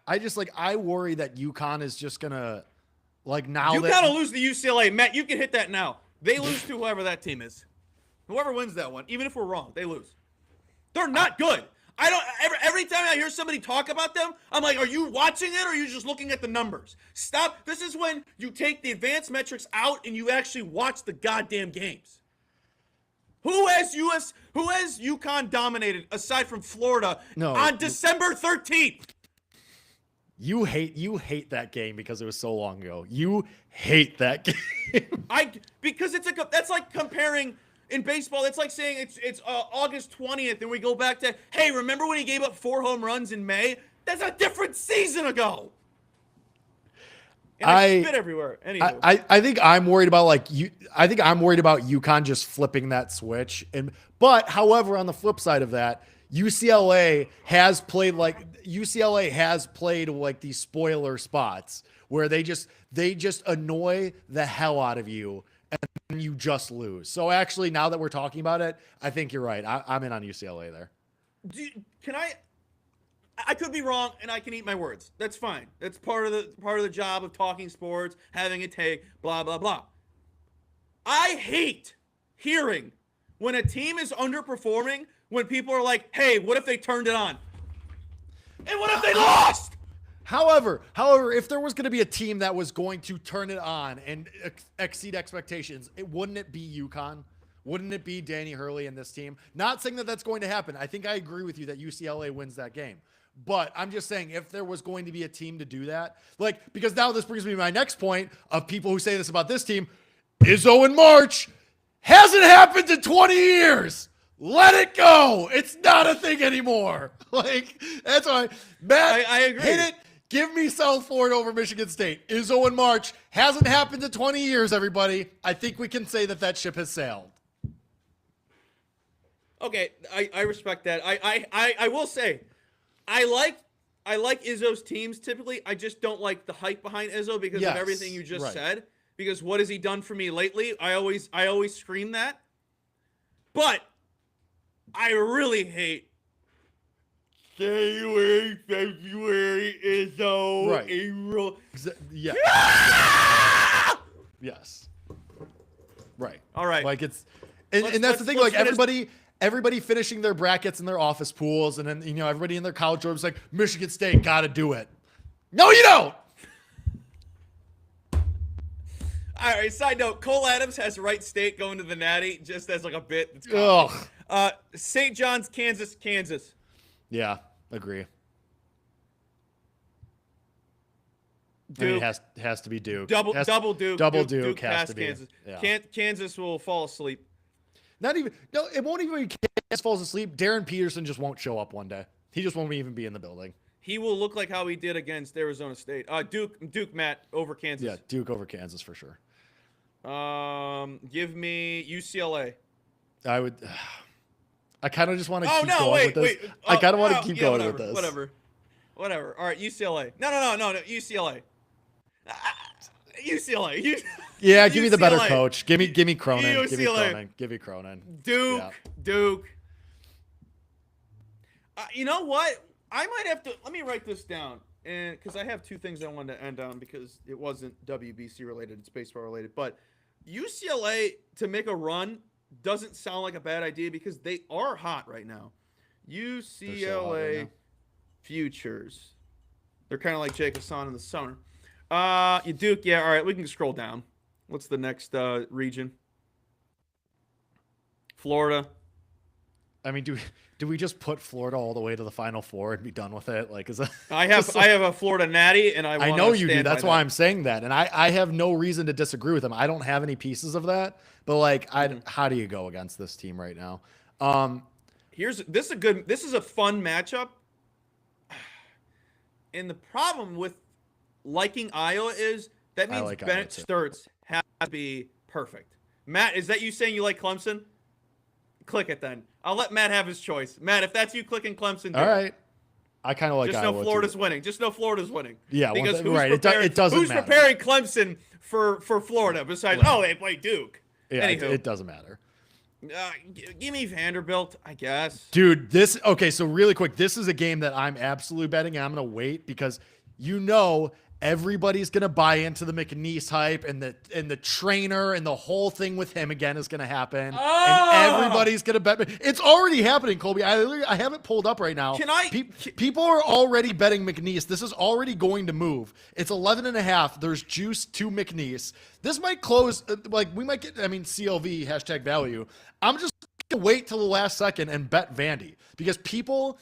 B: I worry that UConn is just gonna now
A: you
B: that
A: gotta lose to UCLA. Matt, you can hit that now. They lose to whoever that team is. Whoever wins that one, even if we're wrong, they lose. They're not good. I don't every time I hear somebody talk about them, I'm like, are you watching it or are you just looking at the numbers? Stop. This is when you take the advanced metrics out and you actually watch the goddamn games. Who has UConn dominated aside from Florida on December 13th?
B: You hate that game because it was so long ago. You hate that game.
A: Because that's like comparing in baseball. It's like saying it's August 20th and we go back to, hey, remember when he gave up 4 home runs in May? That's a different season ago. And I spit everywhere. Anyway,
B: I think I'm worried about I think I'm worried about UConn just flipping that switch. But however, on the flip side of that, UCLA has played these spoiler spots where they just annoy the hell out of you and you just lose. So actually, now that we're talking about it, I think you're right. I'm in on UCLA there.
A: I could be wrong, and I can eat my words. That's fine. That's part of the job of talking sports, having a take, blah blah blah. I hate hearing when a team is underperforming, when people are like, hey, what if they turned it on? And what if they lost?
B: However, if there was going to be a team that was going to turn it on and exceed expectations, wouldn't it be UConn? Wouldn't it be Danny Hurley and this team? Not saying that that's going to happen. I think I agree with you that UCLA wins that game. But I'm just saying, if there was going to be a team to do that, like, because now this brings me to my next point of people who say this about this team, Izzo in March hasn't happened in 20 years. Let it go. It's not a thing anymore. Like, that's why, Matt,
A: I agree.
B: hit it. Give me South Florida over Michigan State. Izzo in March hasn't happened in 20 years, everybody. I think we can say that that ship has sailed.
A: Okay, I respect that. I will say, I like Izzo's teams typically. I just don't like the hype behind Izzo because of everything you just said. Because what has he done for me lately? I always scream that. But I really hate January, February, Izzo,
B: Right.
A: April.
B: Yeah. Yes. Right.
A: All right.
B: Like it's, and that's the thing. Like everybody finishing their brackets in their office pools, and then everybody in their college rooms like Michigan State got to do it. No, you don't.
A: All right. Side note: Cole Adams has Wright State going to the Natty just as like a bit. That's
B: Ugh.
A: St. John's, Kansas.
B: Yeah, agree.
A: Duke.
B: I mean, it has to be Duke.
A: Double Duke.
B: Duke has
A: past
B: to be.
A: Kansas.
B: Yeah.
A: Kansas will fall asleep.
B: Not even. No, it won't even be Kansas falls asleep. Darren Peterson just won't show up one day. He just won't even be in the building.
A: He will look like how he did against Arizona State. Duke, Matt, over Kansas.
B: Yeah, Duke over Kansas for sure.
A: Give me UCLA.
B: I would. I kind of just want to
A: Oh
B: keep
A: no!
B: going
A: Wait,
B: with this.
A: wait.
B: I kind of want to keep going
A: whatever,
B: with this.
A: Whatever. All right, UCLA. No. UCLA. UCLA.
B: Yeah, give me the better
A: UCLA.
B: coach. Give me Cronin.
A: UCLA.
B: Give me Cronin.
A: Duke. You know what? I might have to. Let me write this down, and because I have two things I wanted to end on because it wasn't WBC related, it's baseball related. But UCLA to make a run doesn't sound like a bad idea because they are hot right now. UCLA
B: right
A: futures. They're kind of like Jake Hassan in the summer. Duke, yeah, all right, we can scroll down. What's the next region? Florida.
B: I mean, do we just put Florida all the way to the Final Four and be done with it? Like, is that?
A: I have a Florida Natty, and I
B: know you do. That's why I'm saying that, and I have no reason to disagree with him. I don't have any pieces of that, but like, how do you go against this team right now?
A: This is a fun matchup, and the problem with liking Iowa is that means
B: like
A: Bennett Sturts has to be perfect. Matt, is that you saying you like Clemson? Click it then. I'll let Matt have his choice. Matt, if that's you clicking Clemson,
B: all right. I kind of like
A: just
B: Iowa
A: know Florida's
B: too.
A: winning. Just know Florida's winning.
B: Yeah,
A: because
B: right. It doesn't
A: who's
B: matter.
A: preparing Clemson for Florida besides?
B: Right.
A: Oh, they play Duke.
B: Yeah,
A: Anywho,
B: it doesn't matter.
A: Give me Vanderbilt, I guess.
B: Dude, so really quick, this is a game that I'm absolutely betting, and I'm going to wait because everybody's going to buy into the McNeese hype, and the trainer and the whole thing with him again is going to happen.
A: Oh!
B: And everybody's going to bet. It's already happening, Colby. I have it pulled up right now. People are already betting McNeese. This is already going to move. It's 11.5. There's juice to McNeese. This might close. We might get, CLV hashtag value. I'm just going to wait till the last second and bet Vandy because people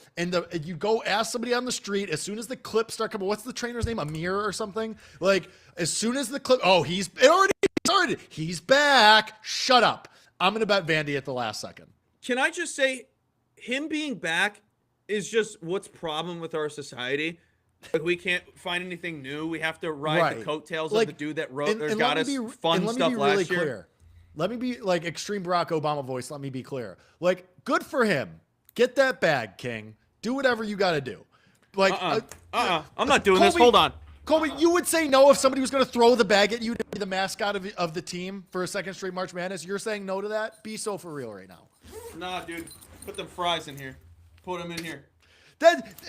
B: you go ask somebody on the street as soon as the clips start coming. What's the trainer's name? Amir or something? Like as soon as the clip, it already started. He's back. Shut up. I'm going to bet Vandy at the last second.
A: Can I just say, him being back is just what's problem with our society. Like we can't find anything new. We have to ride the coattails of the dude that wrote or got us fun stuff last year.
B: Let me be like extreme Barack Obama voice. Let me be clear. Like, good for him. Get that bag, King. Do whatever you got to do. Like,
A: I'm not doing this. Hold on.
B: Colby, you would say no if somebody was going to throw the bag at you to be the mascot of the team for a second straight March Madness. You're saying no to that? Be so for real right now.
A: Nah, dude. Put them fries in here. Put them in here.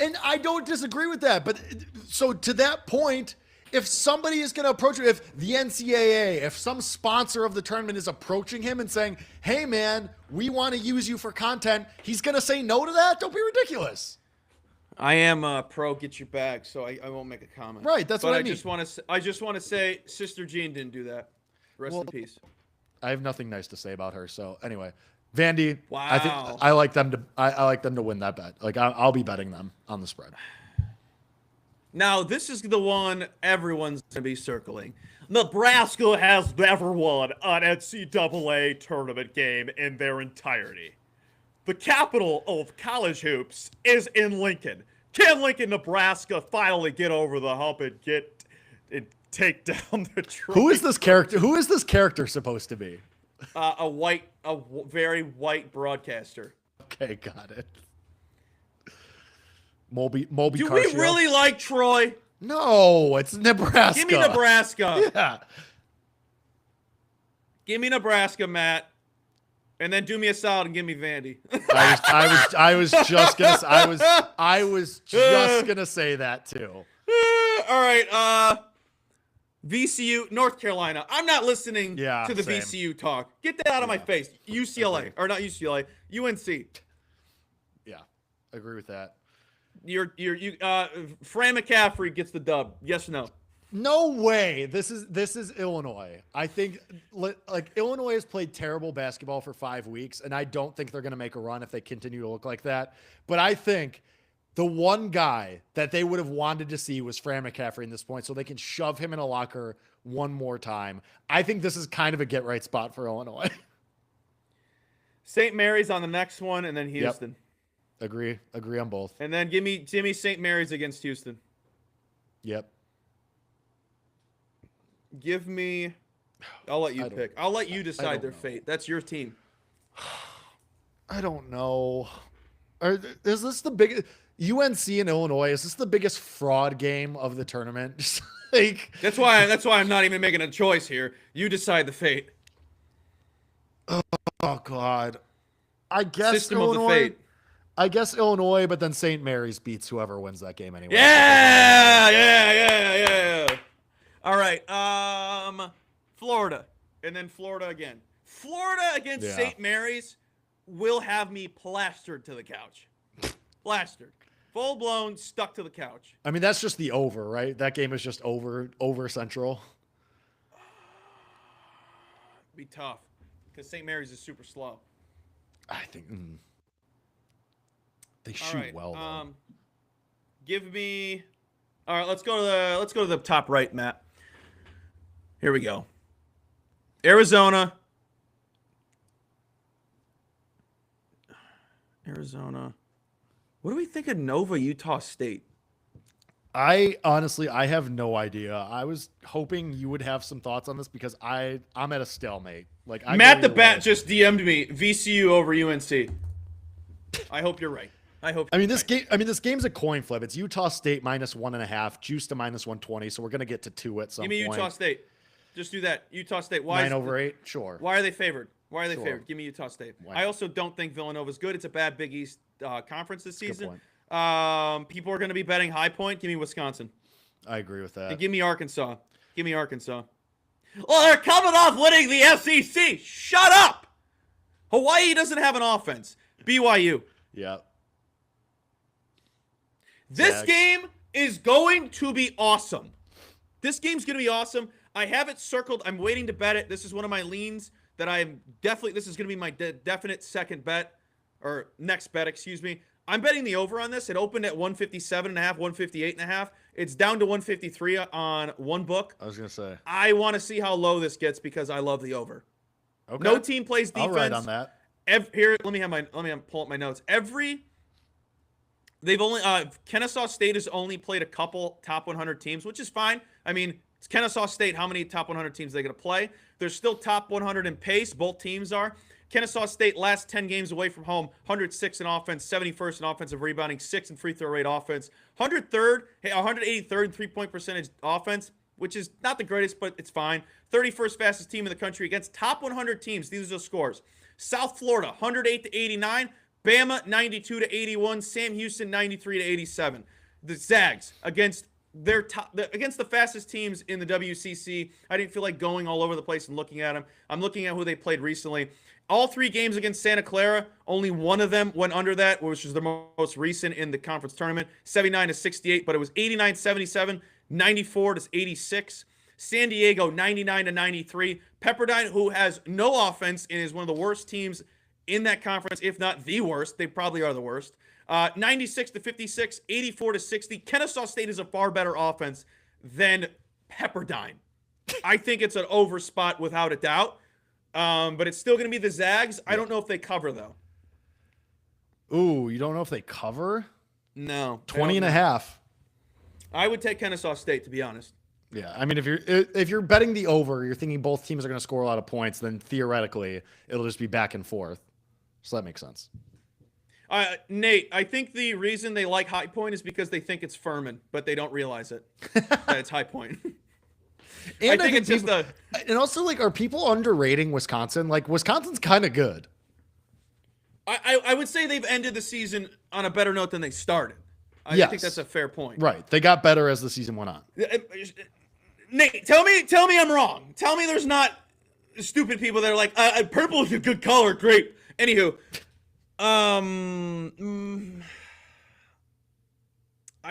B: And I don't disagree with that. But so to that point, if somebody is going to approach him, if the NCAA, if some sponsor of the tournament is approaching him and saying, hey, man, we want to use you for content, he's going to say no to that? Don't be ridiculous.
A: I am pro get your bag, so I won't make a comment.
B: Right, that's what I mean.
A: I just want to say Sister Jean didn't do that. Rest in peace.
B: I have nothing nice to say about her. So anyway, Vandy,
A: wow.
B: I think I like them to I like them to win that bet. Like I'll be betting them on the spread.
A: Now, this is the one everyone's going to be circling. Nebraska has never won an NCAA tournament game in their entirety. The capital of college hoops is in Lincoln. Can Lincoln, Nebraska finally get over the hump and take down the Troy?
B: Who is this character? Who is this character supposed to be?
A: A very white broadcaster.
B: Okay, got it. Moby
A: Do
B: Carcio.
A: we really like Troy?
B: No, it's Nebraska.
A: Give me Nebraska.
B: Yeah.
A: Give me Nebraska, Matt. And then do me a solid and give me Vandy.
B: I was just gonna say that too.
A: All right, VCU, North Carolina. I'm not listening to the
B: same.
A: VCU talk. Get that out of my face. UCLA, or not UCLA, UNC.
B: Yeah, I agree with that.
A: Fran McCaffrey gets the dub. Yes or no?
B: No way. This is Illinois. I think like Illinois has played terrible basketball for 5 weeks, and I don't think they're going to make a run if they continue to look like that. But I think the one guy that they would have wanted to see was Fran McCaffrey in this point, so they can shove him in a locker one more time. I think this is kind of a get right spot for Illinois.
A: St. Mary's on the next one, and then Houston.
B: Yep. Agree on both.
A: And then give me St. Mary's against Houston.
B: Yep.
A: Give me. I'll let you pick. I'll let you decide their fate. That's your team.
B: I don't know. Is this the biggest UNC in Illinois? Is this the biggest fraud game of the tournament? Just like
A: that's why I'm not even making a choice here. You decide the fate.
B: Oh God. I guess
A: System
B: Illinois,
A: of the fate.
B: I guess Illinois, but then St. Mary's beats whoever wins that game anyway.
A: Yeah. All right, Florida, and then Florida again. Florida against St. Mary's will have me plastered to the couch. Plastered. Full blown, stuck to the couch.
B: I mean, that's just the over, right? That game is just over Central.
A: Be tough, because St. Mary's is super slow.
B: I think they shoot well, though.
A: Give me. All right, let's go to the top right, Matt. Here we go. Arizona. What do we think of Nova, Utah State?
B: I have no idea. I was hoping you would have some thoughts on this because I'm at a stalemate. Like
A: Matt the Bat just DM'd me VCU over UNC. I hope you're right. This game's a coin flip. It's Utah State -1.5, juice to -120. So we're gonna get to 2 at some point. Give me Utah State. Just do that. Utah State.
B: 9/8. Sure.
A: Why are they favored? Favored? Give me Utah State. Why? I also don't think Villanova's good. It's a bad Big East conference this season.
B: Good point.
A: People are going to be betting High Point. Give me Wisconsin.
B: I agree with that.
A: And give me Arkansas. Well, they're coming off winning the SEC. Shut up. Hawaii doesn't have an offense. BYU.
B: Yeah.
A: This game is going to be awesome. This game's going to be awesome. I have it circled. I'm waiting to bet it. This is one of my leans that I'm definitely, this is going to be my definite second bet, or next bet, excuse me. I'm betting the over on this. It opened at 157.5, 158.5. It's down to 153 on one book.
B: I was going to say.
A: I want to see how low this gets because I love the over. Okay. No team plays defense.
B: I'll ride on that.
A: Here, let me pull up my notes. Kennesaw State has only played a couple top 100 teams, which is fine. I mean, it's Kennesaw State. How many top 100 teams are they going to play? They're still top 100 in pace. Both teams are. Kennesaw State last 10 games away from home, 106 in offense, 71st in offensive rebounding, 6th in free throw rate offense, 183rd in three-point percentage offense, which is not the greatest, but it's fine. 31st fastest team in the country against top 100 teams. These are the scores. South Florida, 108-89. Bama, 92-81. Sam Houston, 93-87. The Zags against they're against the fastest teams in the WCC. I didn't feel like going all over the place and looking at them. I'm looking at who they played recently. All 3 games against Santa Clara, only one of them went under that, which was the most recent in the conference tournament, 79-68, but it was 89-77, 94-86. San Diego, 99-93. Pepperdine, who has no offense and is one of the worst teams in that conference, if not the worst. They probably are the worst. 96-56, 84-60. Kennesaw State is a far better offense than Pepperdine. I think it's an over spot without a doubt. But it's still going to be the Zags. I don't know if they cover, though.
B: Ooh, you don't know if they cover?
A: No.
B: 20 and a half.
A: I would take Kennesaw State, to be honest.
B: Yeah, I mean, if you're betting the over, you're thinking both teams are going to score a lot of points, then theoretically it'll just be back and forth. So that makes sense.
A: Nate, I think the reason they like High Point is because they think it's Furman, but they don't realize it. That it's High Point.
B: And
A: I think it's just
B: and also, like, are people underrating Wisconsin? Like, Wisconsin's kind of good.
A: I would say they've ended the season on a better note than they started. I
B: Yes.
A: think that's a fair point.
B: Right. They got better as the season went on.
A: Nate, tell me I'm wrong. Tell me there's not stupid people that are like, purple is a good color, great. Anywho, I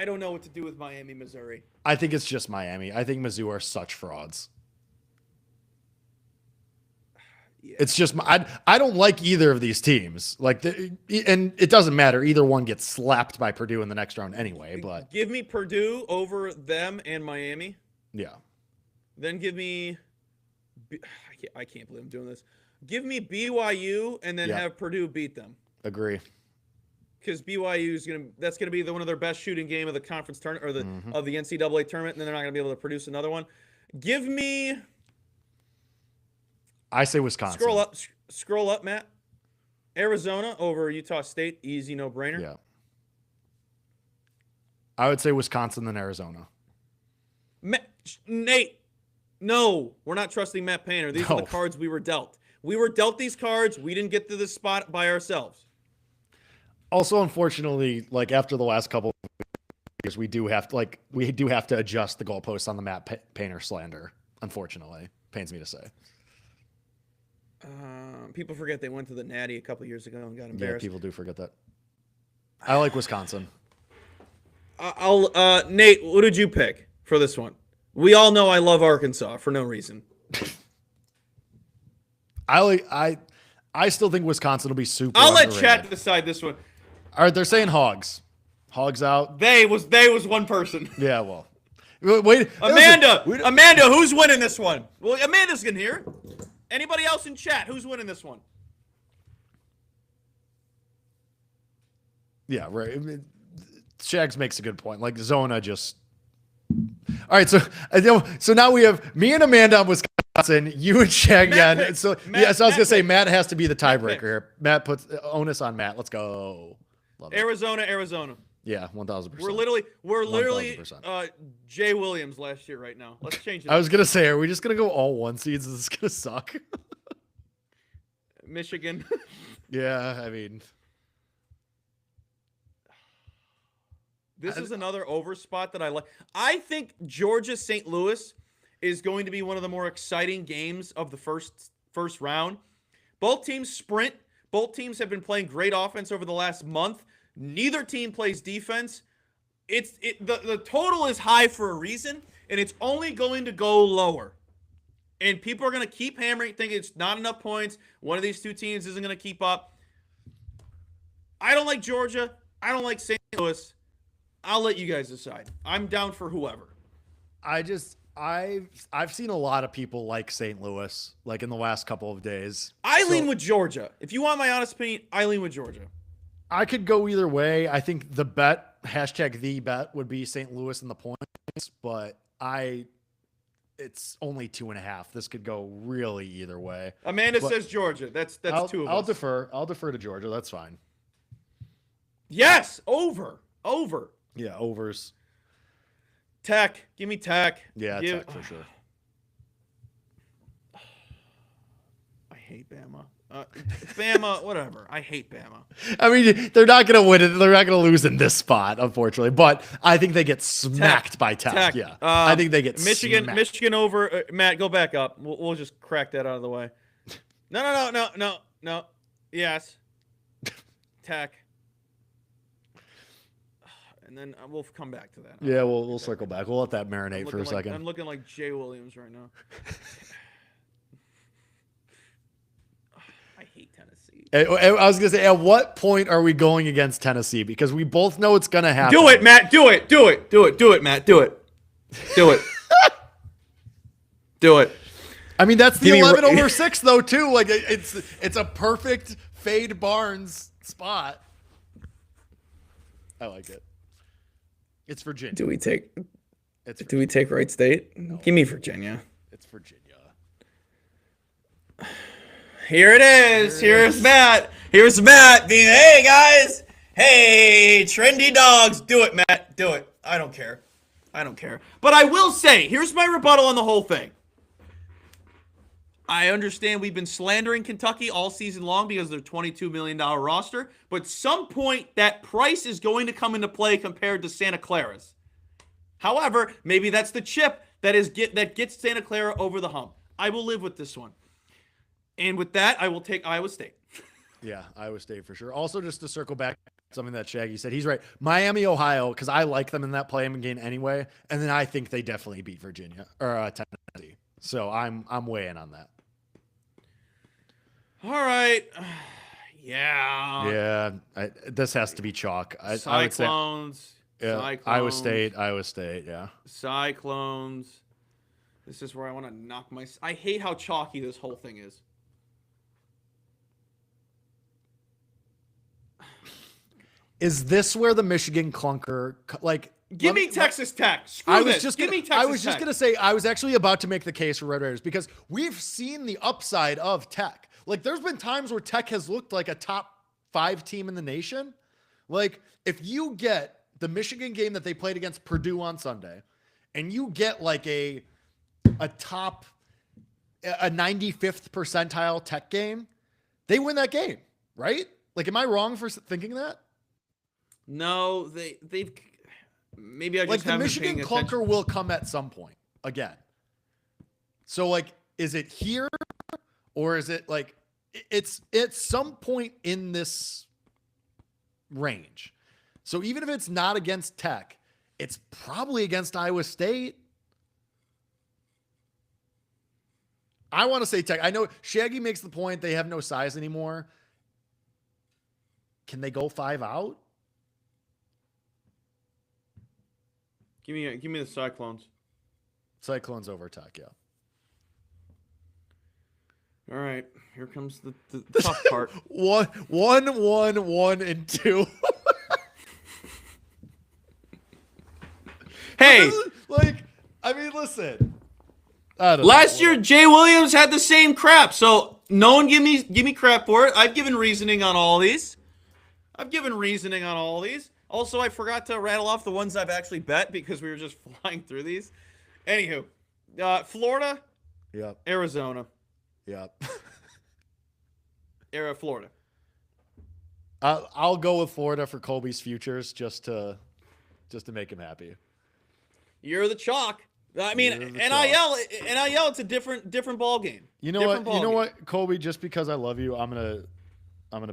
A: don't know what to do with Miami, Missouri.
B: I think it's just Miami. I think Mizzou are such frauds.
A: Yeah.
B: It's just I don't like either of these teams. Like, and it doesn't matter. Either one gets slapped by Purdue in the next round anyway. But
A: Give me Purdue over them and Miami.
B: yeah,
A: Then give me, I can't believe I'm doing this. Give me BYU and then
B: Yeah.
A: have Purdue beat them.
B: agree.
A: Because BYU is that's gonna be one of their best shooting game of the conference tournament or of the NCAA tournament, and then they're not gonna be able to produce another one. Give me
B: I say Wisconsin.
A: scroll up, Matt. Arizona over Utah State, easy no brainer.
B: Yeah. I would say Wisconsin then Arizona.
A: Nate, no, we're not trusting Matt Painter. These are the
B: No.
A: cards we were dealt. We were dealt these cards. We didn't get to this spot by ourselves.
B: Also, unfortunately, like after the last couple of years, we do have to adjust the goalposts on the Matt Painter slander. Unfortunately, pains me to say.
A: People forget they went to the Natty a couple years ago and got
B: Yeah,
A: embarrassed.
B: people do forget that. I like Wisconsin.
A: Nate, what did you pick for this one? We all know I love Arkansas for no reason.
B: I still think Wisconsin will be super.
A: I'll let
B: underrated.
A: chat decide this one.
B: All right, they're saying Hogs. Hogs out.
A: They was one person.
B: Yeah, well. Wait,
A: Amanda,
B: listen,
A: Amanda, who's winning this one? Well, Amanda's in here. Anybody else in chat? Who's winning this one?
B: yeah, right. I mean, Shags makes a good point. Like Zona just. All right, so now we have me and Amanda on Wisconsin, you and Shag
A: Matt
B: again.
A: picks.
B: So
A: Matt-
B: yeah, so I was
A: Matt
B: gonna say
A: picks.
B: Matt has to be the
A: Matt
B: tiebreaker
A: picks.
B: here. Matt puts onus on Matt. Let's go. Love it.
A: Arizona.
B: Yeah, 1,000%.
A: We're literally
B: 1000%.
A: Jay Williams last year right now. Let's change it.
B: I was gonna say, are we just gonna go all one seeds? Is this gonna suck?
A: Michigan.
B: Yeah, I mean,
A: This is another over spot that I like. I think Georgia St. Louis is going to be one of the more exciting games of the first round. Both teams sprint. Both teams have been playing great offense over the last month. Neither team plays defense. The total is high for a reason, and it's only going to go lower. And people are going to keep hammering, thinking it's not enough points. One of these two teams isn't going to keep up. I don't like Georgia. I don't like St. Louis. I'll let you guys decide. I'm down for whoever.
B: I've seen a lot of people like St. Louis, like in the last couple of days.
A: I lean with Georgia. If you want my honest opinion, I lean with Georgia.
B: I could go either way. I think the bet, the bet, would be St. Louis in the points, but it's only 2.5. This could go really either way.
A: Amanda
B: But
A: says Georgia. That's two of
B: I'll
A: us.
B: defer. I'll defer to Georgia. That's fine.
A: Yes, over.
B: Yeah, overs.
A: Tech. Give me Tech.
B: Yeah, Tech for sure.
A: I hate Bama. Bama, whatever. I hate Bama.
B: I mean, they're not going to win it. They're not going to lose in this spot, unfortunately. But I think they get smacked by Tech. Yeah, I think they get
A: Michigan.
B: smacked.
A: Michigan over. Matt, go back up. We'll just crack that out of the way. No. Yes. Tech. And then we'll come back to that.
B: Yeah, we'll circle back. We'll let that marinate for a second.
A: I'm looking like Jay Williams right now. I hate Tennessee.
B: I was going to say, at what point are we going against Tennessee? Because we both know it's going to happen.
A: Do it, Matt. Do it, Matt. Do it. Do it.
B: I mean, that's the 11/6, though, too. Like, it's a perfect Fade Barnes spot. I like it. It's Virginia.
A: Do we take Wright State? No. Give me Virginia.
B: It's Virginia.
A: Here it is. Here's Matt. Here's Matt being, hey, guys. Hey, trendy dogs. Do it, Matt. Do it. I don't care. But I will say, here's my rebuttal on the whole thing. I understand we've been slandering Kentucky all season long because of their $22 million roster, but at some point that price is going to come into play compared to Santa Clara's. However, maybe that's the chip that gets Santa Clara over the hump. I will live with this one. And with that, I will take Iowa State.
B: Yeah, Iowa State for sure. Also, just to circle back something that Shaggy said, he's right. Miami, Ohio, because I like them in that play-in game anyway, and then I think they definitely beat Virginia or Tennessee. So I'm way in on that.
A: All right. Yeah.
B: Yeah. This has to be chalk.
A: Cyclones.
B: I would say,
A: Cyclones.
B: Iowa State. Yeah.
A: Cyclones. This is where I want to knock my. I hate how chalky this whole thing is.
B: Is this where the Michigan clunker
A: Give me Texas Tech. Screw this. Give me Texas Tech.
B: I was just going to say, I was actually about to make the case for Red Raiders because we've seen the upside of Tech. Like, there's been times where Tech has looked like a top 5 team in the nation. Like, if you get the Michigan game that they played against Purdue on Sunday, and you get like a 95th percentile Tech game, they win that game, right? Like, am I wrong for thinking that?
A: No, they've maybe I just
B: like the
A: haven't
B: Michigan
A: paying
B: clunker
A: attention.
B: will come at some point again. So like, is it here or is it like it's at some point in this range? So even if it's not against Tech, it's probably against Iowa State. I want to say Tech. I know Shaggy makes the point they have no size anymore. Can they go 5 out?
A: Give me the Cyclones.
B: Cyclones over Tech, yeah.
A: All right, here comes the tough part.
B: 1, 1, 2.
A: Hey,
B: I mean, listen. I don't
A: last
B: know.
A: year Jay Williams had the same crap, so no one give me crap for it. I've given reasoning on all these. Also, I forgot to rattle off the ones I've actually bet because we were just flying through these. Anywho, Florida,
B: Yep.
A: Arizona,
B: Yep.
A: Florida.
B: I'll go with Florida for Colby's futures just to make him happy.
A: You're the chalk. I mean,
B: You're the
A: NIL, it's a different ball game.
B: You know what, Colby? Just because I love you, I'm gonna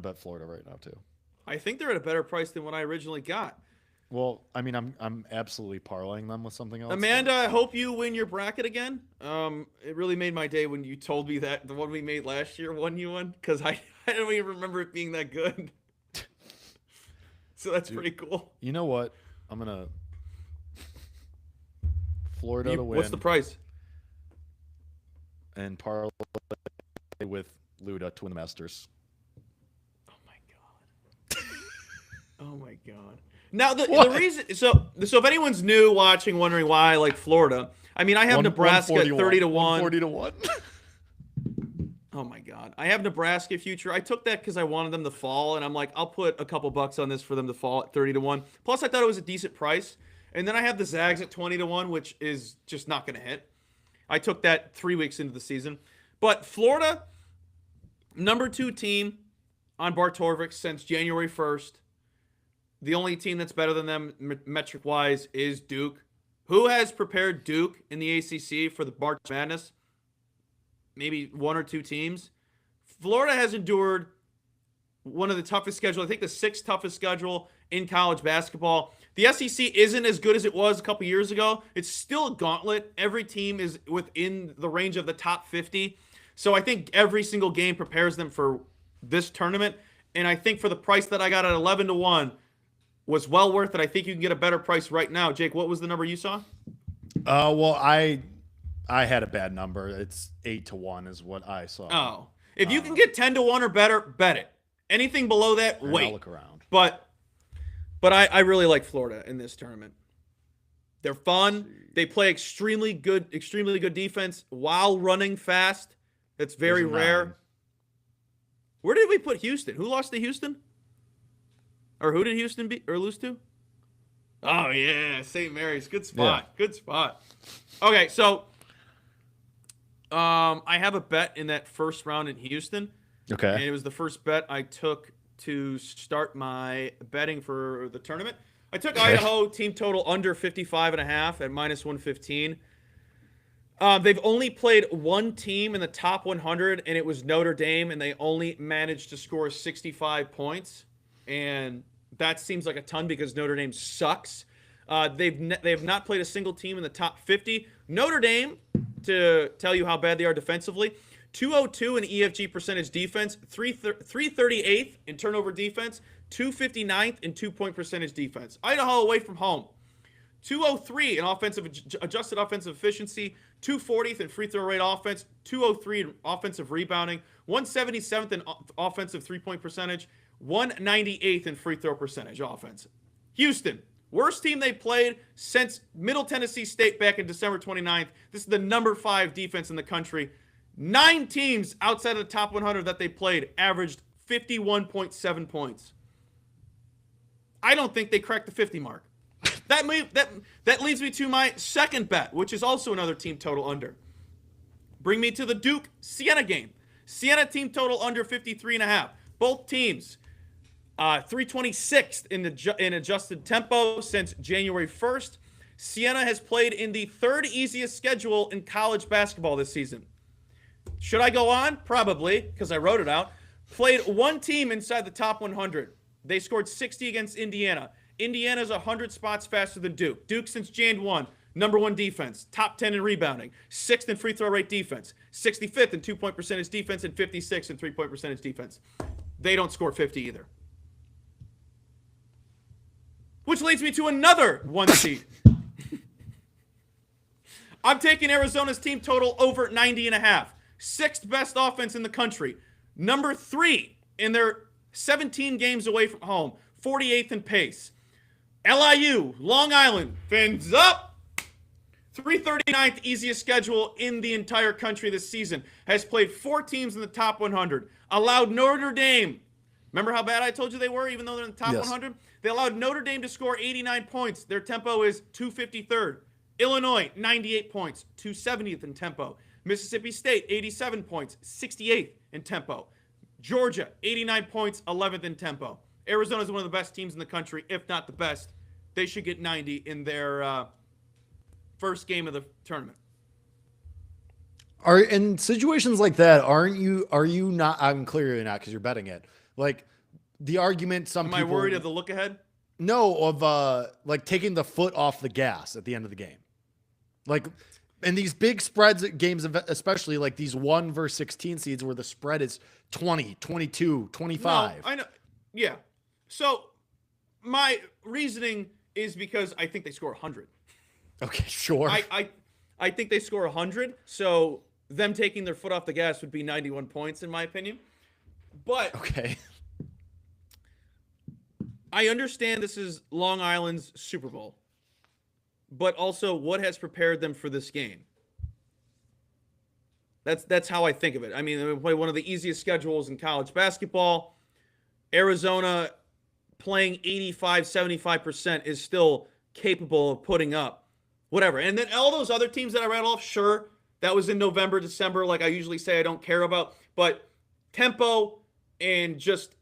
B: bet Florida right now too.
A: I think they're at a better price than what I originally got.
B: Well, I mean, I'm absolutely parlaying them with something else.
A: Amanda, I hope you win your bracket again. It really made my day when you told me that the one we made last year won you one because I don't even remember it being that good. So that's pretty cool.
B: You know what? I'm gonna Florida to win.
A: What's the price?
B: And parlay with Luda to win the Masters.
A: Oh my god. Now the reason so if anyone's new watching wondering why I like Florida, I mean I have Nebraska at 30 to 1.
B: 40 to 1.
A: Oh my god. I have Nebraska future. I took that cuz I wanted them to fall and I'm like I'll put a couple bucks on this for them to fall at 30 to 1. Plus I thought it was a decent price. And then I have the Zags at 20 to 1, which is just not going to hit. I took that 3 weeks into the season. But Florida Number 2 team on Bart Torvik since January 1st. The only team that's better than them metric-wise is Duke. Who has prepared Duke in the ACC for the March Madness? Maybe 1 or 2 teams. Florida has endured one of the toughest schedules. I think the 6th toughest schedule in college basketball. The SEC isn't as good as it was a couple years ago. It's still a gauntlet. Every team is within the range of the top 50. So I think every single game prepares them for this tournament. And I think for the price that I got at 11-1 was well worth it. I think you can get a better price right now. Jake, what was the number you saw?
B: Well, I had a bad number. It's 8-1 is what I saw.
A: Oh. If you can get 10-1 or better, bet it. Anything below that, wait.
B: I'll look around.
A: But I really like Florida in this tournament. They're fun. They play extremely good defense while running fast. That's very rare. Where did we put Houston? Who lost to Houston? Or who did Houston beat or lose to? Oh yeah, St. Mary's. Good spot. Yeah. Good spot. Okay, so I have a bet in that first round in Houston.
B: Okay.
A: And it was the first bet I took to start my betting for the tournament. I took Idaho team total under 55.5 at -115. They've only played one team in the top 100, and it was Notre Dame, and they only managed to score 65 points. And that seems like a ton because Notre Dame sucks. They have not played a single team in the top 50. Notre Dame, to tell you how bad they are defensively, 202 in EFG percentage defense, 338th in turnover defense, 259th in 2-point percentage defense. Idaho away from home, 203 in adjusted offensive efficiency, 240th in free throw rate offense, 203 in offensive rebounding, 177th in offensive 3-point percentage, 198th in free throw percentage offense. Houston, worst team they played since Middle Tennessee State back in December 29th. This is the number 5 defense in the country. 9 teams outside of the top 100 that they played averaged 51.7 points. I don't think they cracked the 50 mark. That leads me to my second bet, which is also another team total under. Bring me to the Duke-Siena game. Siena team total under 53.5. Both teams 326th in adjusted tempo since January 1st. Siena has played in the 3rd easiest schedule in college basketball this season. Should I go on? Probably, because I wrote it out. Played one team inside the top 100. They scored 60 against Indiana. Indiana's 100 spots faster than Duke. Duke since Jan 1, number 1 defense, top 10 in rebounding, 6th in free throw rate defense, 65th in 2-point percentage defense, and 56th in 3-point percentage defense. They don't score 50 either. Which leads me to another 1 seed. I'm taking Arizona's team total over 90.5. 6th best offense in the country. Number 3 in their 17 games away from home. 48th in pace. LIU, Long Island, fins up. 339th easiest schedule in the entire country this season. Has played 4 teams in the top 100. Allowed Notre Dame. Remember how bad I told you they were, even though they're in the top 100? They allowed Notre Dame to score 89 points. Their tempo is 253rd. Illinois, 98 points, 270th in tempo. Mississippi State, 87 points, 68th in tempo. Georgia, 89 points, 11th in tempo. Arizona is one of the best teams in the country, if not the best. They should get 90 in their first game of the tournament.
B: Are in situations like that, are you not? I'm clearly not, because you're betting it. Like the argument,
A: Am I worried of the look ahead?
B: No, of like taking the foot off the gas at the end of the game. Like in these big spreads games, especially like these 1 versus 16 seeds where the spread is 20, 22, 25.
A: No, I know. Yeah. So my reasoning is because I think they score 100.
B: Okay, sure.
A: I think they score 100. So them taking their foot off the gas would be 91 points in my opinion. But
B: okay.
A: I understand this is Long Island's Super Bowl, but also what has prepared them for this game? That's how I think of it. I mean, they play one of the easiest schedules in college basketball. Arizona playing 85, 75% is still capable of putting up whatever. And then all those other teams that I read off, sure, that was in November, December, like I usually say I don't care about. But tempo and just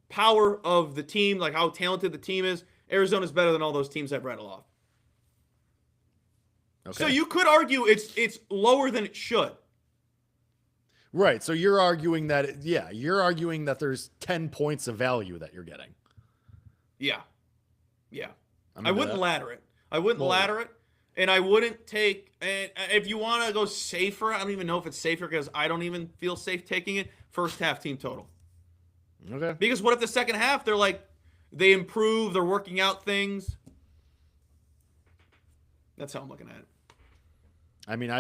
A: power of the team, like how talented the team is, Arizona's better than all those teams I've rattled off.
B: Okay.
A: So you could argue it's lower than it should.
B: Right. So you're arguing that, you're arguing that there's 10 points of value that you're getting.
A: Yeah. Yeah.
B: I'm
A: I
B: into
A: wouldn't
B: that.
A: ladder it. I wouldn't
B: Well,
A: ladder it. And I wouldn't take, and if you want to go safer, I don't even know if it's safer because I don't even feel safe taking it, first half team total.
B: Okay.
A: Because what if the second half, they improve, they're working out things. That's how I'm looking at it.
B: I mean,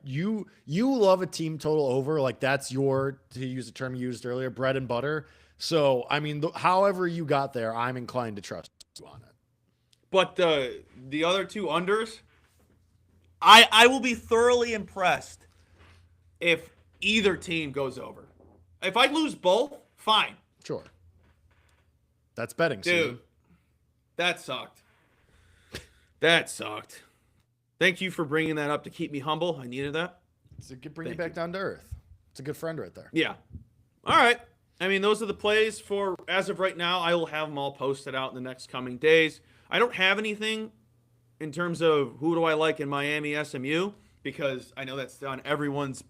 B: you love a team total over, like that's your, to use the term you used earlier, bread and butter. So, I mean, however you got there, I'm inclined to trust you on it.
A: But the other two unders, I will be thoroughly impressed if either team goes over. If I lose both, fine.
B: Sure. That's betting,
A: Dude,
B: season.
A: that sucked. That sucked. Thank you for bringing that up to keep me humble. I needed that.
B: To bring you back down to earth. It's a good friend right there.
A: Yeah. All right. I mean, those are the plays for, as of right now, I will have them all posted out in the next coming days. I don't have anything in terms of who do I like in Miami SMU because I know that's on everyone's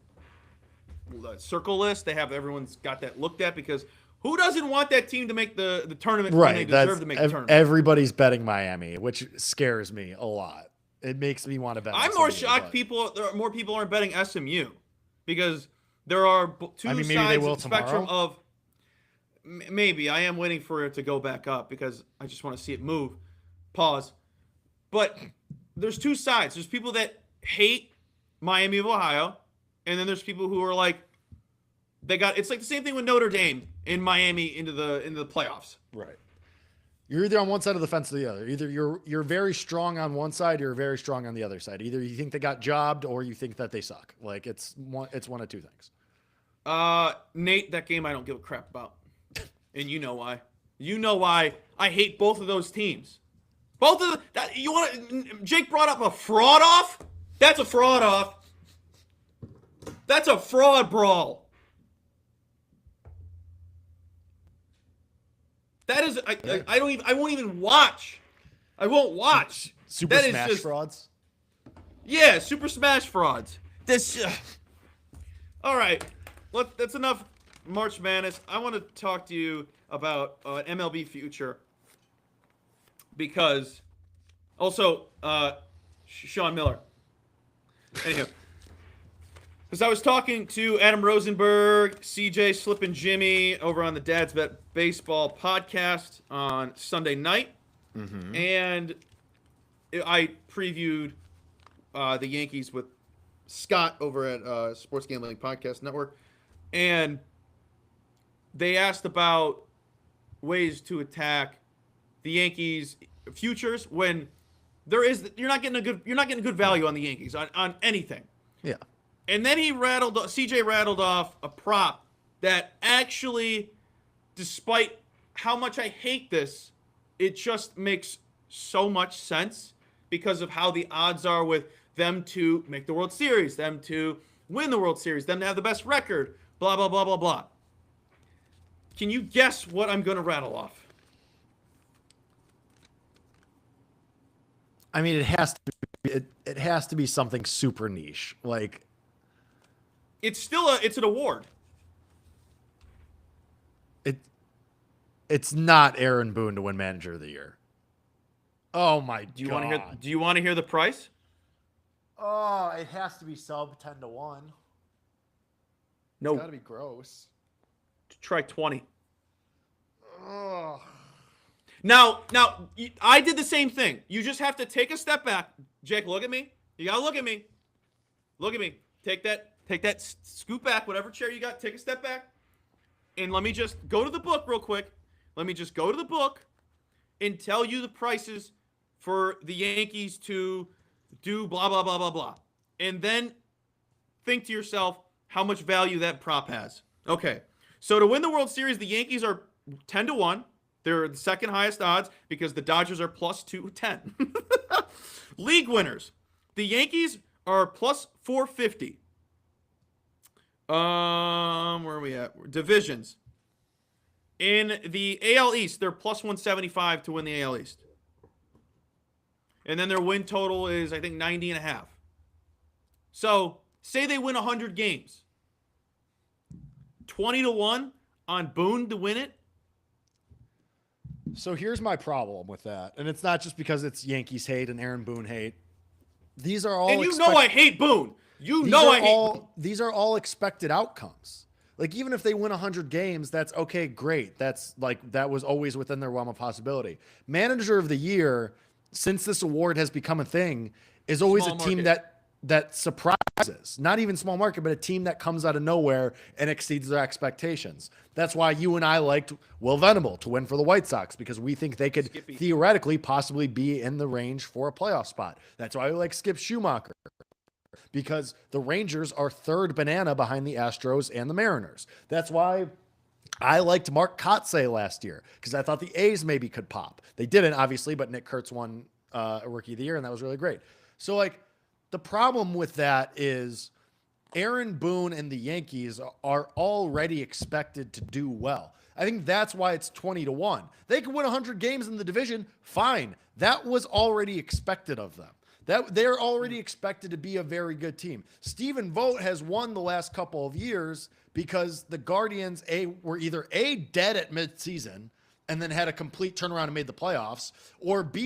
A: circle list. Everyone's got that looked at because who doesn't want that team to make the tournament when they deserve to make the tournament?
B: Everybody's betting Miami, which scares me a lot. It makes me want to bet.
A: I'm more shocked more people aren't betting SMU because there are two
B: maybe
A: sides
B: they will
A: of the spectrum
B: tomorrow?
A: of maybe. I am waiting for it to go back up because I just want to see it move. Pause. But there's two sides. There's people that hate Miami of Ohio, and then there's people who are like, it's like the same thing with Notre Dame in Miami into the playoffs.
B: Right. You're either on one side of the fence or the other. Either you're very strong on one side, or you're very strong on the other side. Either you think they got jobbed, or you think that they suck. Like it's one of two things.
A: Nate, that game I don't give a crap about, and you know why. You know why I hate both of those teams. Both of Jake brought up a fraud off. That's a fraud off. That's a fraud brawl. That is, I won't even watch. I won't watch.
B: Super
A: That is
B: Smash
A: just-
B: frauds.
A: Yeah, Super Smash frauds. All right. That's enough March Madness. I want to talk to you about MLB future because also Sean Miller. Anyhow. Because I was talking to Adam Rosenberg, CJ Slippin' Jimmy over on the Dad's Bet Baseball podcast on Sunday night.
B: Mm-hmm.
A: And I previewed the Yankees with Scott over at Sports Gambling Podcast Network. And they asked about ways to attack the Yankees futures when you're not getting good value on the Yankees on anything.
B: Yeah.
A: And then CJ rattled off a prop that actually, despite how much I hate this, it just makes so much sense because of how the odds are with them to make the World Series, them to win the World Series, them to have the best record, blah, blah, blah, blah, blah. Can you guess what I'm going to rattle off?
B: I mean, it has to be something super niche. Like,
A: It's an award.
B: it's not Aaron Boone to win Manager of the Year. Oh my
A: Do you
B: god!
A: want to hear the price?
B: Oh, it has to be sub 10-1.
A: No.
B: It's gotta be gross.
A: Try 20.
B: Oh.
A: Now, I did the same thing. You just have to take a step back. Jake, look at me. You gotta look at me. Look at me. Take that, scoot back, whatever chair you got, take a step back. And let me just go to the book real quick. Let me just go to the book and tell you the prices for the Yankees to do blah, blah, blah, blah, blah. And then think to yourself how much value that prop has. Okay. So to win the World Series, the Yankees are 10-1. They're the second highest odds because the Dodgers are plus 210. League winners. The Yankees are plus 450. Where are we at? Divisions. In the AL East, they're plus 175 to win the AL East. And then their win total is, I think, 90.5. So, say they win 100 games. 20-1 on Boone to win it.
B: So here's my problem with that. And it's not just because it's Yankees hate and Aaron Boone hate. These are all
A: And you know I hate Boone.
B: These are all expected outcomes. Like, even if they win 100 games, that's okay, great. That's that was always within their realm of possibility. Manager of the Year, since this award has become a thing, is always a team that surprises. Not even small market, but a team that comes out of nowhere and exceeds their expectations. That's why you and I liked Will Venable to win for the White Sox, because we think they could theoretically possibly be in the range for a playoff spot. That's why we like Skip Schumacher, because the Rangers are third banana behind the Astros and the Mariners. That's why I liked Mark Kotsay last year, because I thought the A's maybe could pop. They didn't, obviously, but Nick Kurtz won a Rookie of the Year, and that was really great. So, the problem with that is Aaron Boone and the Yankees are already expected to do well. I think that's why it's 20-1. They could win 100 games in the division, fine. That was already expected of them. That they're already expected to be a very good team. Stephen Vogt has won the last couple of years because the Guardians were either A, dead at midseason and then had a complete turnaround and made the playoffs, or B,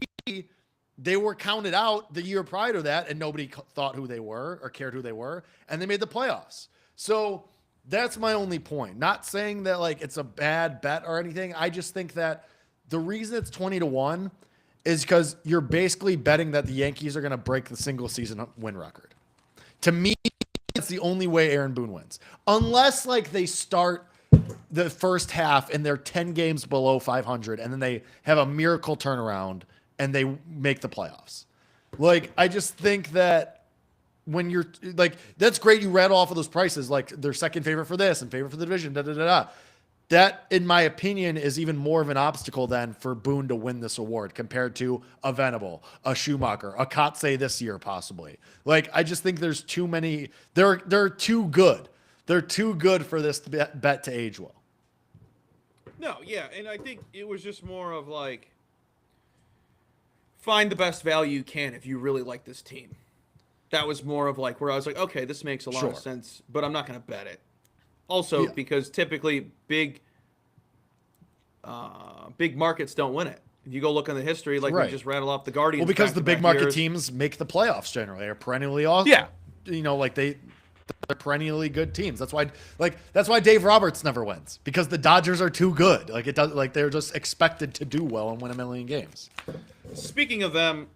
B: they were counted out the year prior to that and nobody thought who they were or cared who they were, and they made the playoffs. So that's my only point. Not saying that it's a bad bet or anything. I just think that the reason it's 20-1 is because you're basically betting that the Yankees are going to break the single season win record. To me, it's the only way Aaron Boone wins. Unless they start the first half and they're 10 games below 500 and then they have a miracle turnaround and they make the playoffs. I just think that when you're that's great. You rattle off of those prices, they're second favorite for this and favorite for the division, That, in my opinion, is even more of an obstacle than for Boone to win this award compared to a Venable, a Schumacher, a Kotsay this year, possibly. I just think there's too many. They're too good. They're too good for this bet to age well.
A: No, yeah, and I think it was just more of find the best value you can if you really like this team. That was more of where I was okay, this makes a lot of sense, but I'm not going to bet it. Also, because typically big markets don't win it. If you go look in the history, we just rattle off the Guardians.
B: Well, because the big market teams make the playoffs generally. They're perennially awesome. Yeah. They're perennially good teams. That's why Dave Roberts never wins, because the Dodgers are too good. They're just expected to do well and win a million games.
A: Speaking of them,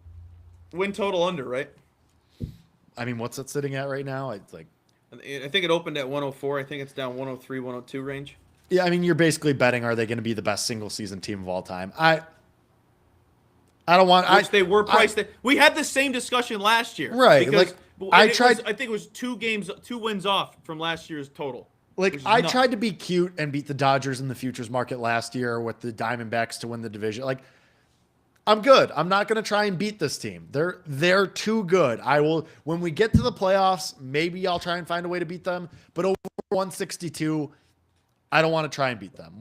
A: win total under, right?
B: I mean, what's it sitting at right now? I think
A: it opened at 104. I think it's down 103, 102 range.
B: Yeah, I mean, you're basically betting, are they going to be the best single season team of all time? I don't want.
A: They were priced. We had the same discussion last year,
B: right? I
A: think it was 2 wins off from last year's total.
B: I tried to be cute and beat the Dodgers in the futures market last year with the Diamondbacks to win the division. I'm good. I'm not going to try and beat this team. They're too good. I will, when we get to the playoffs, maybe I'll try and find a way to beat them. But over 162, I don't want to try and beat them.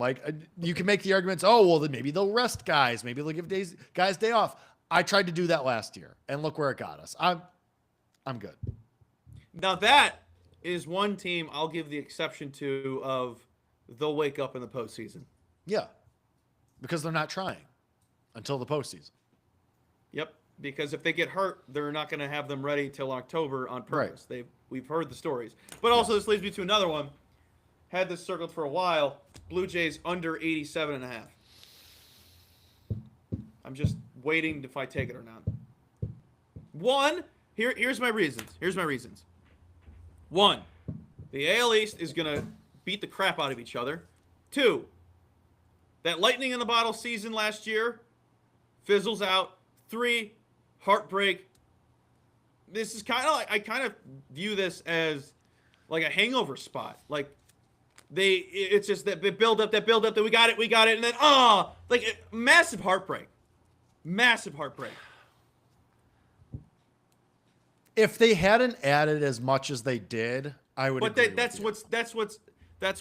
B: You can make the arguments, then maybe they'll rest guys. Maybe they'll give guys day off. I tried to do that last year, and look where it got us. I'm good.
A: Now that is one team I'll give the exception to of they'll wake up in the postseason.
B: Yeah, because they're not trying until the postseason.
A: Yep, because if they get hurt, they're not going to have them ready till October on purpose. Right. We've heard the stories. But also this leads me to another one. Had this circled for a while. Blue Jays under 87.5. I'm just waiting if I take it or not. Here's my reasons. One, the AL East is going to beat the crap out of each other. 2, that lightning in the bottle season last year fizzles out. 3, heartbreak. This is I kind of view this as a hangover spot. It's just that build up, that we got it, and then massive heartbreak.
B: If they hadn't added as much as they did, I would
A: But
B: agree
A: that's
B: with you.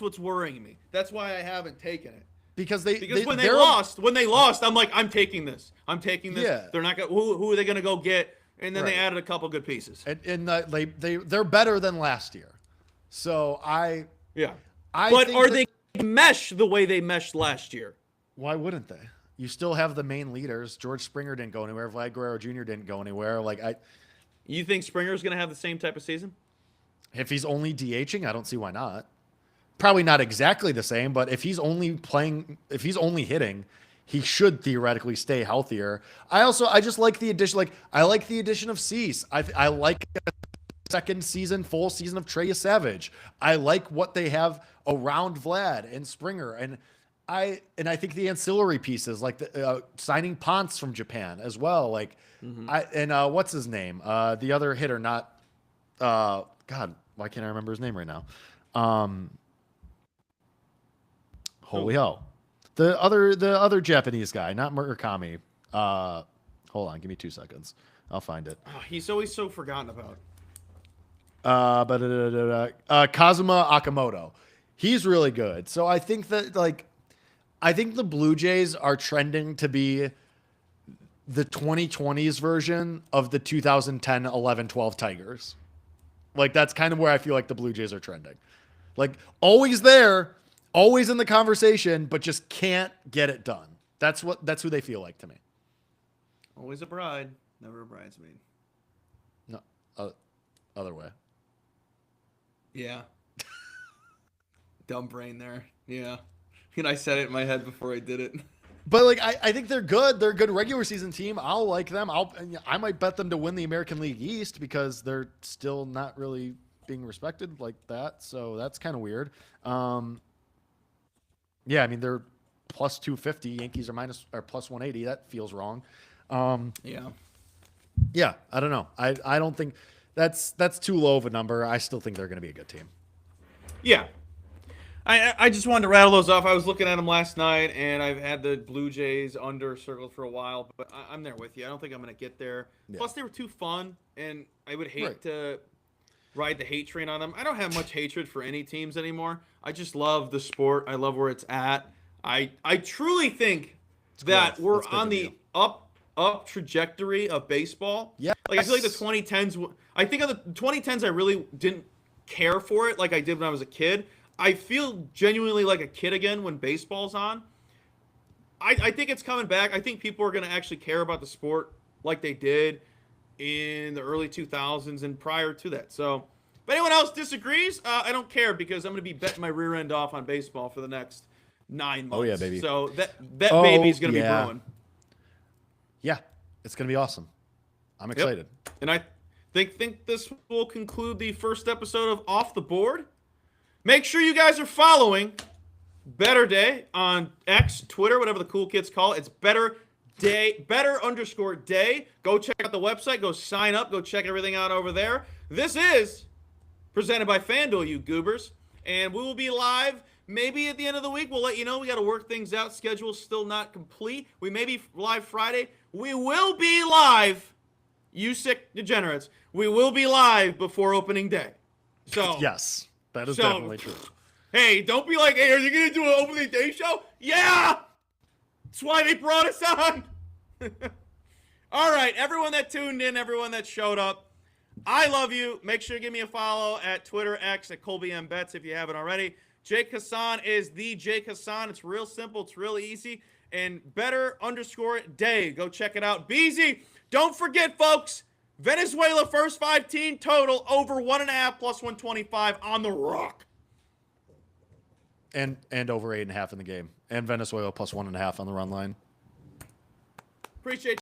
A: what's worrying me. That's why I haven't taken it.
B: Because
A: When they lost, I'm like, I'm taking this. I'm taking this.
B: Yeah.
A: They're not gonna. Who are they gonna go get? And then they
B: Right.
A: added a couple good pieces.
B: and they're better than last year. So I
A: Yeah.
B: I
A: But
B: think
A: are
B: that-
A: they mesh the way they meshed last year?
B: Why wouldn't they? You still have the main leaders. George Springer didn't go anywhere. Vlad Guerrero Jr. didn't go anywhere.
A: You think Springer's gonna have the same type of season?
B: If he's only DHing, I don't see why not. Probably not exactly the same, but if he's only hitting, he should theoretically stay healthier. I just like the addition. I like the addition of Cease. I like a full season of Trey Savage. I like what they have around Vlad and Springer, and I think the ancillary pieces, like the signing Ponce from Japan as well. What's his name? The other hitter, not God, why can't I remember his name right now? Holy hell. The other Japanese guy, not Murakami. Hold on, give me 2 seconds. I'll find it.
A: Oh, he's always so forgotten about.
B: Kazuma Akamoto. He's really good. So I think that I think the Blue Jays are trending to be the 2020s version of the 2010, 11, 12 Tigers. That's kind of where I feel like the Blue Jays are trending. Always there, always in the conversation, but just can't get it done. That's who they feel like to me.
A: Always a bride, never a bridesmaid.
B: No, other way.
A: Yeah. Dumb brain there. Yeah. And I said it in my head before I did it.
B: But I think they're good. They're a good regular season team. I'll like them. I might bet them to win the American League East because they're still not really being respected like that. So that's kind of weird. Yeah, I mean they're plus 250. Yankees are plus 180. That feels wrong.
A: Yeah.
B: Yeah, I don't know. I don't think that's too low of a number. I still think they're going to be a good team.
A: Yeah. I just wanted to rattle those off. I was looking at them last night, and I've had the Blue Jays under circled for a while, but I'm there with you. I don't think I'm going to get there.
B: Yeah.
A: Plus, they were too fun, and I would hate
B: Right.
A: to ride the hate train on them. I don't have much hatred for any teams anymore. I just love the sport. I love where it's at. I truly think that
B: growth.
A: we're
B: That's big
A: on
B: of
A: the
B: you.
A: up trajectory of baseball.
B: Yes.
A: I feel like the 2010s. I think of the 2010s, I really didn't care for it like I did when I was a kid. I feel genuinely like a kid again when baseball's on. I think it's coming back. I think people are going to actually care about the sport like they did in the early 2000s and prior to that. So, if anyone else disagrees, I don't care because I'm going to be betting my rear end off on baseball for the next 9 months.
B: Oh, yeah, baby.
A: So that baby's going to be
B: yeah.
A: brewing.
B: Yeah, it's going to be awesome. I'm excited.
A: And I think this will conclude the first episode of Off the Board. Make sure you guys are following Better Day on X, Twitter, whatever the cool kids call it. It's better_day. Go check out the website. Go sign up. Go check everything out over there. This is presented by FanDuel, you goobers. And we will be live maybe at the end of the week. We'll let you know. We got to work things out. Schedule's still not complete. We may be live Friday. We will be live, you sick degenerates. We will be live before opening day. So
B: Yes, that is
A: So-
B: definitely true.
A: hey, don't be like, hey, are you going to do an opening day show? Yeah! That's why they brought us on. All right, everyone that tuned in, everyone that showed up, I love you. Make sure to give me a follow at Twitter, X, at Colby M. Betts if you haven't already. Jake Hassan is the Jake Hassan. It's real simple. It's real easy. And better_day. Go check it out. Beezy, don't forget, folks, Venezuela first 5 team total over 1.5 plus 125 on the rock.
B: And over 8.5 in the game. And Venezuela plus 1.5 on the run line.
A: Appreciate